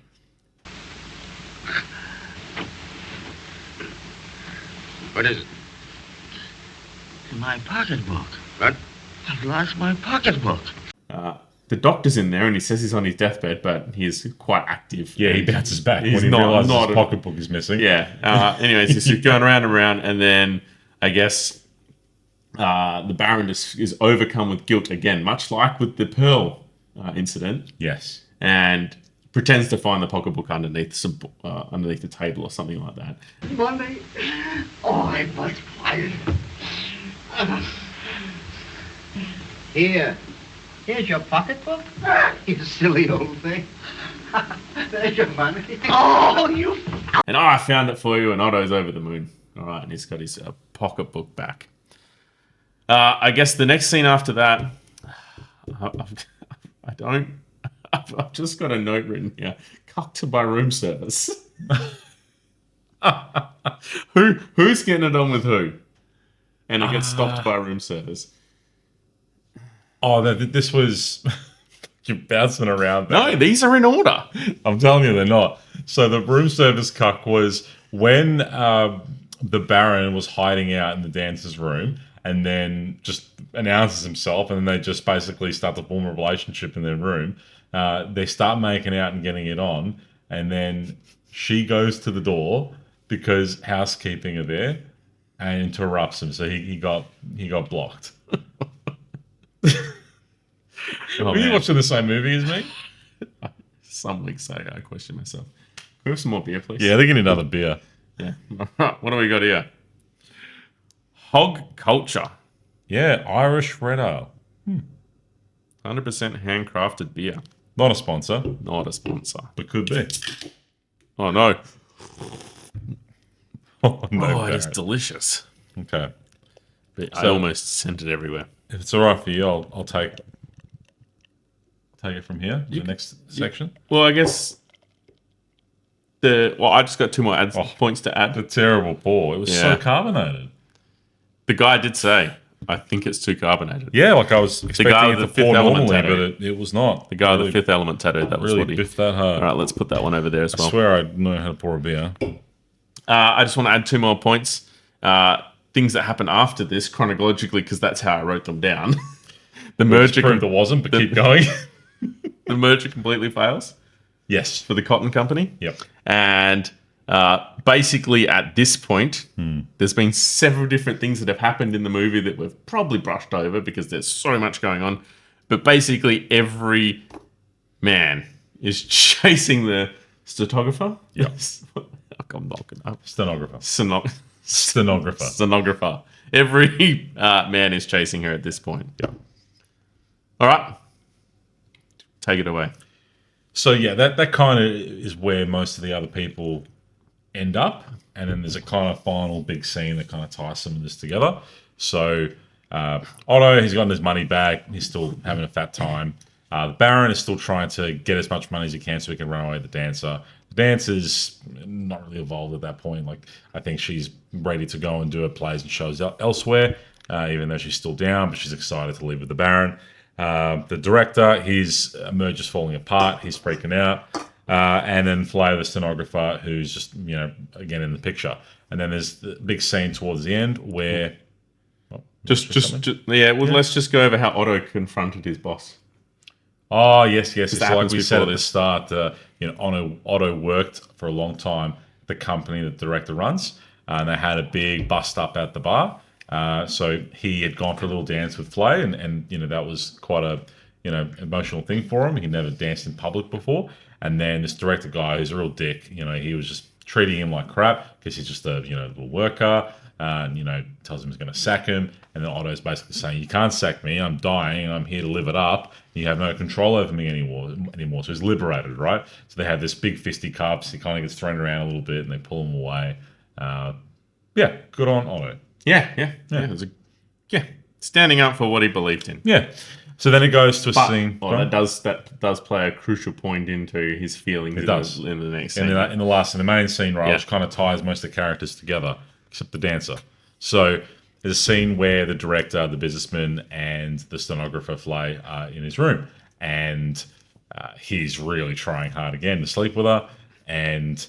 What is it? My pocketbook. What? I've lost my pocketbook. The doctor's in there and he says he's on his deathbed, but he's quite active. Yeah, he bounces back He's when he not- realizes not his a- pocketbook is missing. Yeah. Anyways, he's just going around and around, and then I guess the Baron is overcome with guilt again, much like with the Pearl incident, Yes. and pretends to find the pocketbook underneath the table or something like that. Money. Oh, I was fired. Here. Here's your pocketbook. You silly old thing. There's your money. Oh, you... And I found it for you, and Otto's over the moon. All right, and he's got his pocketbook back. I guess the next scene after that, I've just got a note written here. Cucked by room service. Who's getting it on with who? And it gets stopped by room service. Oh, this was... You're bouncing around there. No, these are in order. I'm telling you, they're not. So the room service cuck was when the Baron was hiding out in the dancer's room and then just announces himself, and then they just basically start to form a relationship in their room. They start making out and getting it on, and then she goes to the door because housekeeping are there and interrupts him. So he got blocked. Were you watching the same movie as me? Some weeks I question myself. Can we have some more beer, please? Yeah, they're getting another beer. Yeah. What do we got here? Hog culture. Yeah, Irish red ale. 100% handcrafted beer. Not a sponsor, Not a sponsor. but could be. Oh, no. Oh, no, Oh, it is Barrett. delicious. Okay. But I So- almost sent it everywhere. If it's all right for you, I'll take it from here. The next section. Well, I guess I just got 2 more points to add. The terrible pour. It was so Yeah. carbonated. The guy did say, I think it's too carbonated. Yeah, like I was expecting guy it with to the Fifth pour Element normally, tattoo. but it was not. The guy with really, the Fifth Element tattoo, that was really what he... biffed that hard. All right, let's put that one over there as I well. swear I know how to pour a beer. I just want to add 2 more points. Things that happened after this chronologically, because that's how I wrote them down. The merger, Proved there wasn't, but keep going. the merger completely fails Yes. for the cotton company. Yep. And basically at this point, there's been several different things that have happened in the movie that we've probably brushed over because there's so much going on. But basically every man is chasing the stenographer. Yes. I'm not gonna... Stenographer. Stenographer. Stenographer. Every man is chasing her at this point. Yeah. All right. Take it away. So yeah, that kind of is where most of the other people end up, and then there's a kind of final big scene that kind of ties some of this together. So Otto, he's gotten his money back. He's still having a fat time. The Baron is still trying to get as much money as he can so he can run away with the dancer. The dancer's not really involved at that point. Like, I think she's ready to go and do her plays and shows elsewhere, even though she's still down, but she's excited to leave with the Baron. The director, his merge is falling apart. He's freaking out. And then Flair, the stenographer, who's just, again in the picture. And then there's the big scene towards the end where... Let's just go over how Otto confronted his boss. Oh, yes. It's that like happens we said at before the this. start, Otto worked for a long time at the company that the director runs, and they had a big bust up at the bar. So he had gone for a little dance with Flay, and that was quite a emotional thing for him. He never danced in public before. And then this director guy, who's a real dick, he was just treating him like crap because he's just a little worker. And tells him he's going to sack him, and then Otto's basically saying, "You can't sack me. I'm dying, and I'm here to live it up. You have no control over me anymore." So he's liberated, right? So they have this big fisticuffs. He kind of gets thrown around a little bit, and they pull him away. Good on Otto. Yeah. It was standing up for what he believed in. Yeah. So then it goes to a But scene. that does play a crucial point into his feelings. It does. In the next in scene. the main scene, right, Yeah. which kind of ties most of the characters together, except the dancer. So there's a scene where the director, the businessman, and the stenographer Flay are in his room, and he's really trying hard again to sleep with her, and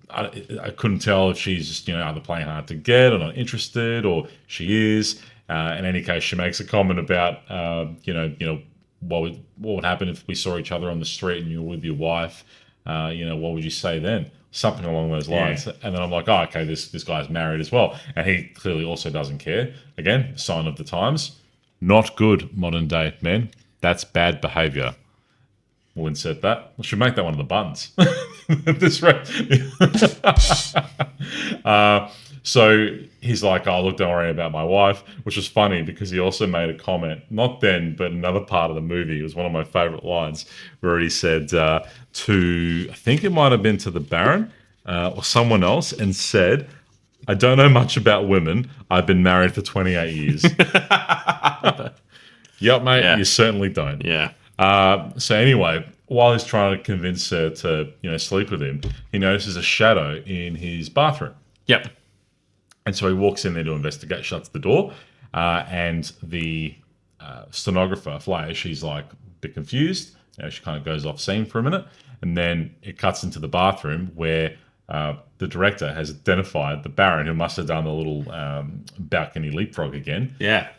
I couldn't tell if she's just either playing hard to get or not interested, or she is. In any case, she makes a comment about what would happen if we saw each other on the street and you were with your wife. What would you say then? Something along those lines. Yeah. And then I'm like, oh, okay, this guy's married as well. And he clearly also doesn't care. Again, sign of the times. Not good, modern day men. That's bad behavior. We'll insert that. We should make that one of the buttons. This right. So he's like, oh, look, don't worry about my wife, which was funny because he also made a comment, not then, but another part of the movie. It was one of my favorite lines where he said I think it might have been to the Baron or someone else, and said, I don't know much about women. I've been married for 28 years. Yep, mate, Yeah. you certainly don't. Yeah. So anyway, while he's trying to convince her to sleep with him, he notices a shadow in his bathroom. Yep. And so he walks in there to investigate, shuts the door, and the stenographer, Flay, she's like a bit confused. She kind of goes off scene for a minute, and then it cuts into the bathroom where the director has identified the Baron, who must have done the little balcony leapfrog again, Yeah.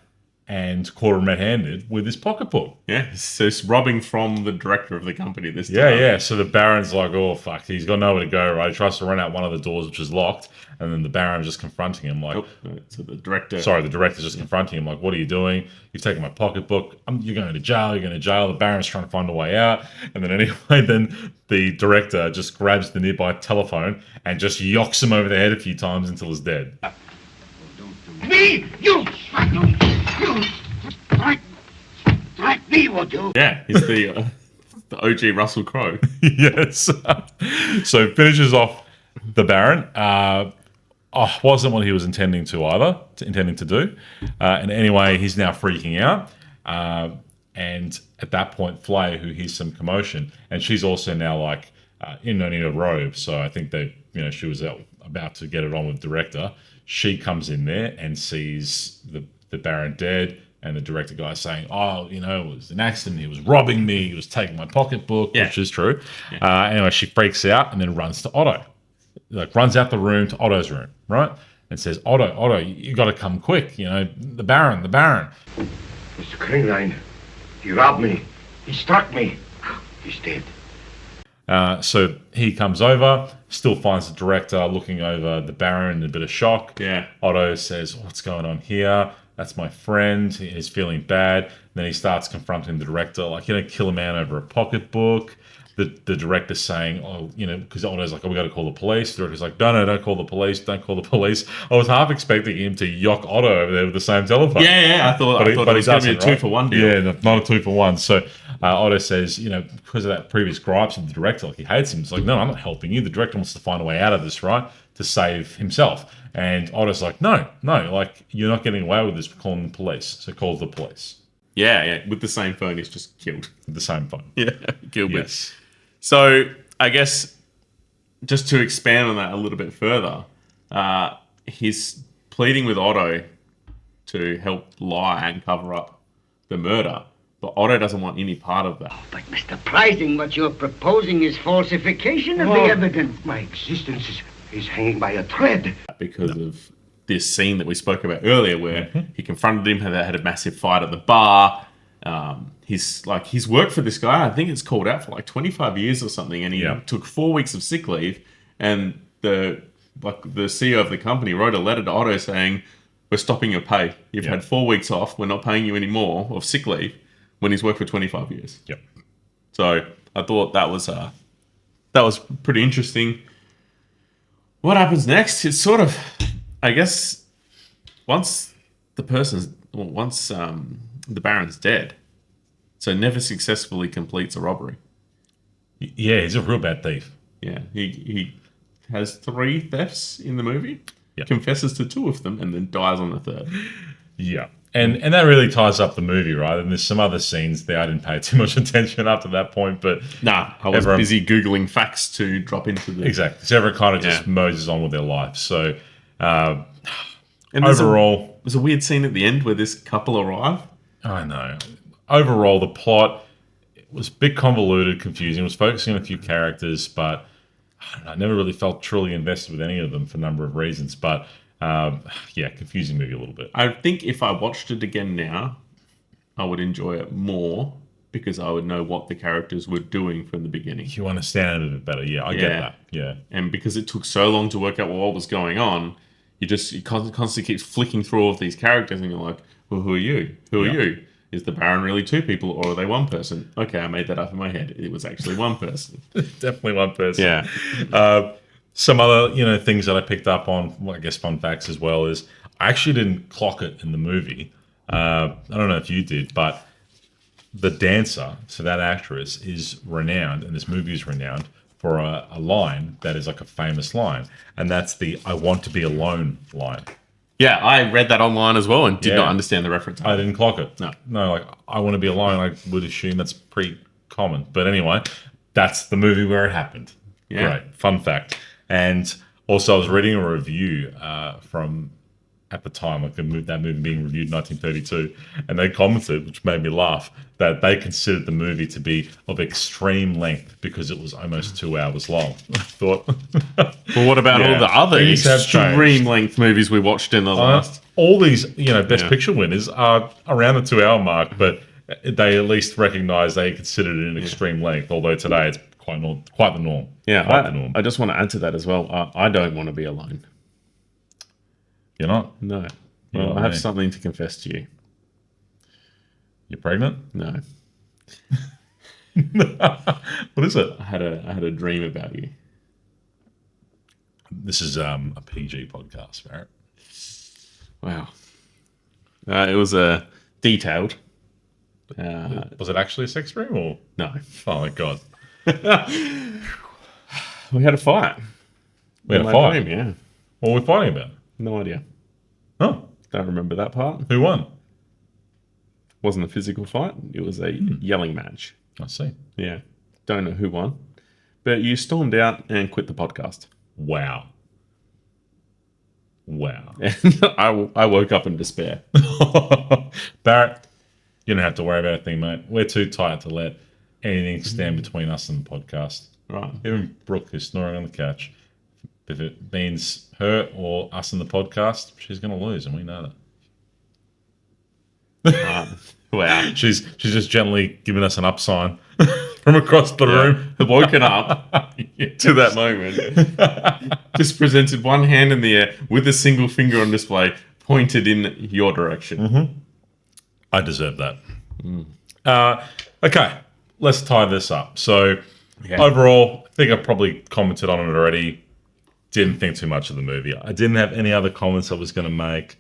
and caught him red-handed with his pocketbook. Yeah. So it's robbing from the director of the company this time. Yeah. So the Baron's like, oh, fuck. He's got nowhere to go, right? He tries to run out one of the doors, which is locked. And then the Baron's just confronting him like... Oh, so the director... Sorry, the director's just confronting him like, what are you doing? You've taken my pocketbook. You're going to jail. You're going to jail. The Baron's trying to find a way out. And then anyway, then the director just grabs the nearby telephone and just yocks him over the head a few times until he's dead. Me? You! You! Right! Me will do. Yeah, he's the OG Russell Crowe. Yes. So finishes off the Baron. Wasn't what he was intending to do. And anyway, he's now freaking out. And at that point, Flay, who hears some commotion, and she's also now like in a robe. So I think that she was about to get it on with the director. She comes in there and sees the Baron dead. And the director guy saying, it was an accident. He was robbing me. He was taking my pocketbook, which is true. Yeah. Anyway, she freaks out and then runs to Otto. Like, runs out the room to Otto's room, right? And says, Otto, you got to come quick. The Baron. Mr. Kringline, he robbed me. He struck me. He's dead. So he comes over, still finds the director looking over the Baron in a bit of shock. Yeah. Otto says, what's going on here? That's my friend. He's feeling bad. Then he starts confronting the director, like, kill a man over a pocketbook. The director's saying, because Otto's like, we got to call the police. The director's like, no, don't call the police. Don't call the police. I was half expecting him to yock Otto over there with the same telephone. Yeah. I thought it was going to be a 2-for-1 deal. Yeah, not a 2-for-1. So Otto says, because of that previous gripes with the director, like, he hates him. It's like, no, I'm not helping you. The director wants to find a way out of this, right, to save himself. And Otto's like, no, like, you're not getting away with this. We're calling the police. So call the police. Yeah, with the same phone he's just killed. With the same phone. Yeah, killed with. Yes. So I guess just to expand on that a little bit further, he's pleading with Otto to help lie and cover up the murder. But Otto doesn't want any part of that. But, Mr. Pricing, what you're proposing is falsification of the evidence. My existence is hanging by a thread. Because of this scene that we spoke about earlier where he confronted him, had a massive fight at the bar. He's worked for this guy. I think it's called out for like 25 years or something, and he took 4 weeks of sick leave. And the CEO of the company wrote a letter to Otto saying, "We're stopping your pay. You've had 4 weeks off. We're not paying you any more of sick leave." When he's worked for 25 years. Yep. So I thought that was pretty interesting. What happens next? It's sort of, I guess, once the Baron's dead, so never successfully completes a robbery. Yeah, he's a real bad thief. Yeah, he has 3 thefts in the movie, Yep. confesses to 2 of them, and then dies on the 3rd. Yeah. And that really ties up the movie, right? And there's some other scenes there I didn't pay too much attention up to that point, but I was busy Googling facts to drop into the... Exactly. So everyone kind of just moses on with their life. So and overall... There's a weird scene at the end where this couple arrive. I know. Overall, the plot was a bit convoluted, confusing. It was focusing on a few characters, but I never really felt truly invested with any of them for a number of reasons. But confusing movie a little bit. I think if I watched it again now, I would enjoy it more because I would know what the characters were doing from the beginning. You understand it a bit better. Yeah, I get that. Yeah. And because it took so long to work out what was going on, you constantly keep flicking through all of these characters and you're like, well, who are you? Who are you? Is the Baron really 2 people or are they 1 person? Okay, I made that up in my head. It was actually 1 person. Definitely 1 person. Yeah. Some other, things that I picked up on, I guess fun facts as well, is I actually didn't clock it in the movie. I don't know if you did, but the dancer, so that actress, is renowned, and this movie is renowned for a line that is like a famous line, and that's the "I want to be alone" line. Yeah, I read that online as well and did not understand the reference. I didn't clock it. No, like I want to be alone. I would assume that's pretty common, but anyway, that's the movie where it happened. Yeah, great fun fact. And also, I was reading a review from at the time, like that movie being reviewed in 1932, and they commented, which made me laugh, that they considered the movie to be of extreme length because it was almost 2 hours long. I thought, well, what about all the other extreme length movies we watched in the last? All these, Best Picture winners are around the 2 hour mark, but they at least recognise they considered it an extreme length. Although today it's quite the norm. Yeah, I just want to add to that as well. I don't want to be alone. You're not? No. Well, I have something to confess to you. You're pregnant? No. What is it? I had a dream about you. This is a PG podcast, Barrett. Wow. It was detailed. Was it actually a sex dream or? No. Oh my god. We had a fight. We had In a my fight? dream, yeah. What were we fighting about? No idea. Oh, Don't remember that part. who won? Wasn't a physical fight. It was a yelling match. I see. Yeah. Don't know who won. But you stormed out and quit the podcast. Wow. Wow. And I woke up in despair. Barrett, you don't have to worry about a thing, mate. We're too tight to let anything stand between us and the podcast. Right. Even Brooke, who's snoring on the couch, if it means her or us in the podcast, she's going to lose, and we know that. Right. Wow. She's just gently giving us an up sign from across the room. Woken up to that moment. Just presented one hand in the air with a single finger on display pointed in your direction. I deserve that. Okay, let's tie this up. So, overall, I think I probably commented on it already. Didn't think too much of the movie. I didn't have any other comments I was going to make.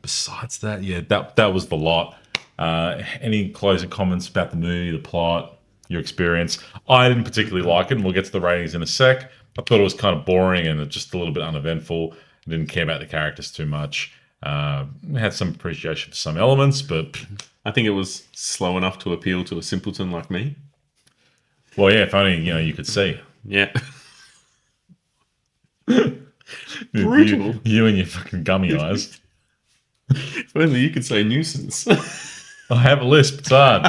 Besides that, that was the lot. Any closing comments about the movie, the plot, your experience? I didn't particularly like it, and we'll get to the ratings in a sec. I thought it was kind of boring and just a little bit uneventful. I didn't care about the characters too much. I had some appreciation for some elements, but I think it was slow enough to appeal to a simpleton like me. well, yeah, if only you could see. Yeah. Brutal. You and your fucking gummy eyes. If only you could say nuisance. I have a lisp. It's hard.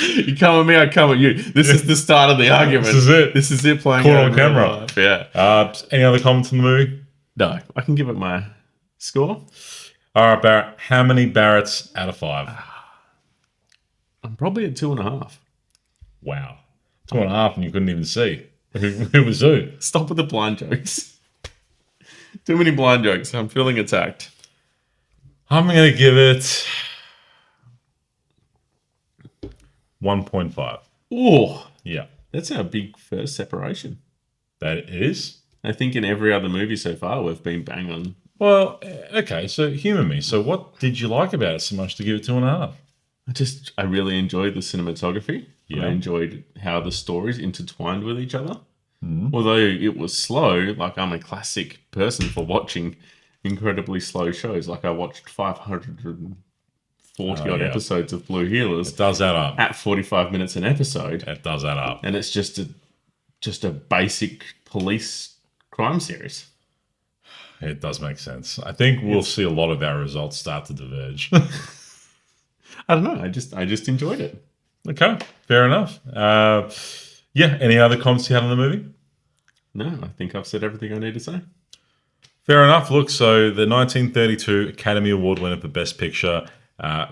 You come at me, I come at you. This is the start of the argument. This is it. This is it playing Caught out on in real camera. life. Yeah. Any other comments on the movie? No, I can give it my score. All right, Barrett. How many Barretts out of 5? I'm probably at 2.5. Wow. 2.5 and you couldn't even see. Who was who? Stop with the blind jokes. Too many blind jokes. I'm feeling attacked. I'm going to give it 1.5. Oh, Yeah. that's our big first separation. That is? I think in every other movie so far, we've been bang on. Well, okay, so humour me. So what did you like about it so much to give it 2.5? I really enjoyed the cinematography. Yeah. I enjoyed how the stories intertwined with each other. Although it was slow, like I'm a classic person for watching incredibly slow shows. Like I watched 540 odd episodes of Blue Heelers It does add up. at 45 minutes an episode. It does add up. And it's just a basic police crime series. It does make sense. I think we'll see a lot of our results start to diverge. I don't know. I just enjoyed it. Okay, fair enough. Any other comments you had on the movie? No, I think I've said everything I need to say. Fair enough. Look, so the 1932 Academy Award winner for Best Picture,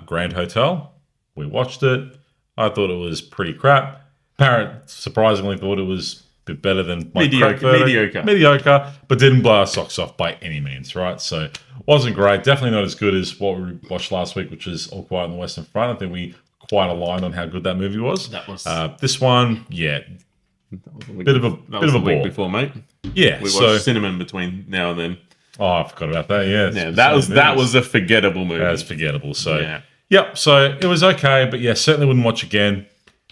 Grand Hotel. We watched it. I thought it was pretty crap. Parrot surprisingly thought it was a bit better than my crap verdict. Mediocre, but didn't blow our socks off by any means, right? So wasn't great. Definitely not as good as what we watched last week, which was All Quiet on the Western Front. I think we quite aligned on how good that movie was. That was this one, bit of a week bore. Before, mate. Yeah, We watched Cinnamon between now and then. Oh, I forgot about that. Yeah, that was a forgettable movie. That's forgettable. So, so it was okay, but yeah, certainly wouldn't watch again.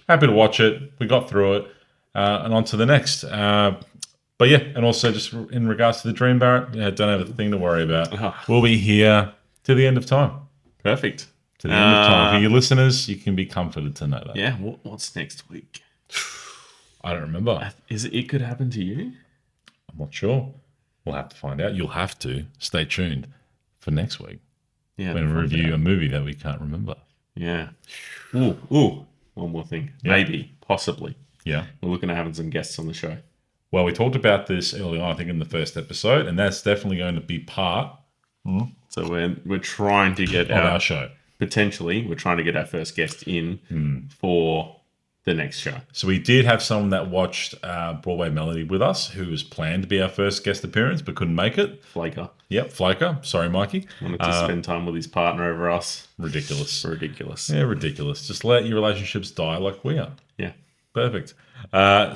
Happy to watch it. We got through it, and on to the next. But yeah, and also just in regards to the Dream, Barrett, don't have a thing to worry about. We'll be here to the end of time. Perfect. To the end of time. For your listeners, you can be comforted to know that. Yeah. What's next week? I don't remember. It could happen to you? I'm not sure. We'll have to find out. You'll have to stay tuned for next week. Yeah. When we review a movie that we can't remember. Yeah. Ooh. One more thing. Yeah. Maybe. Possibly. Yeah. We're looking at having some guests on the show. Well, we talked about this earlier on, I think, in the first episode, and that's definitely going to be part So we're trying to get of our show. Potentially, we're trying to get our first guest in for the next show. So we did have someone that watched Broadway Melody with us who was planned to be our first guest appearance but couldn't make it. Flaker. Yep, Flaker. Sorry, Mikey. Wanted to spend time with his partner over us. Ridiculous. Yeah, ridiculous. Just let your relationships die like we are. Yeah. Perfect.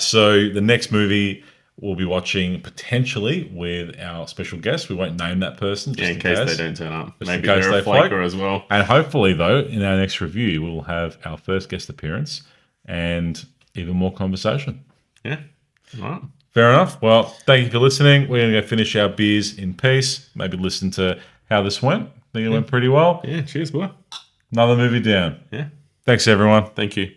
So the next movie we'll be watching potentially with our special guest. We won't name that person just Yeah, in case they don't turn up. Just Maybe in case they're a they flake. flaker as well. And hopefully, though, in our next review, we'll have our first guest appearance and even more conversation. Yeah. All right. Fair enough. Well, thank you for listening. We're going to go finish our beers in peace. Maybe listen to how this went. I think it went pretty well. Yeah, cheers, boy. Another movie down. Yeah. Thanks, everyone. Thank you.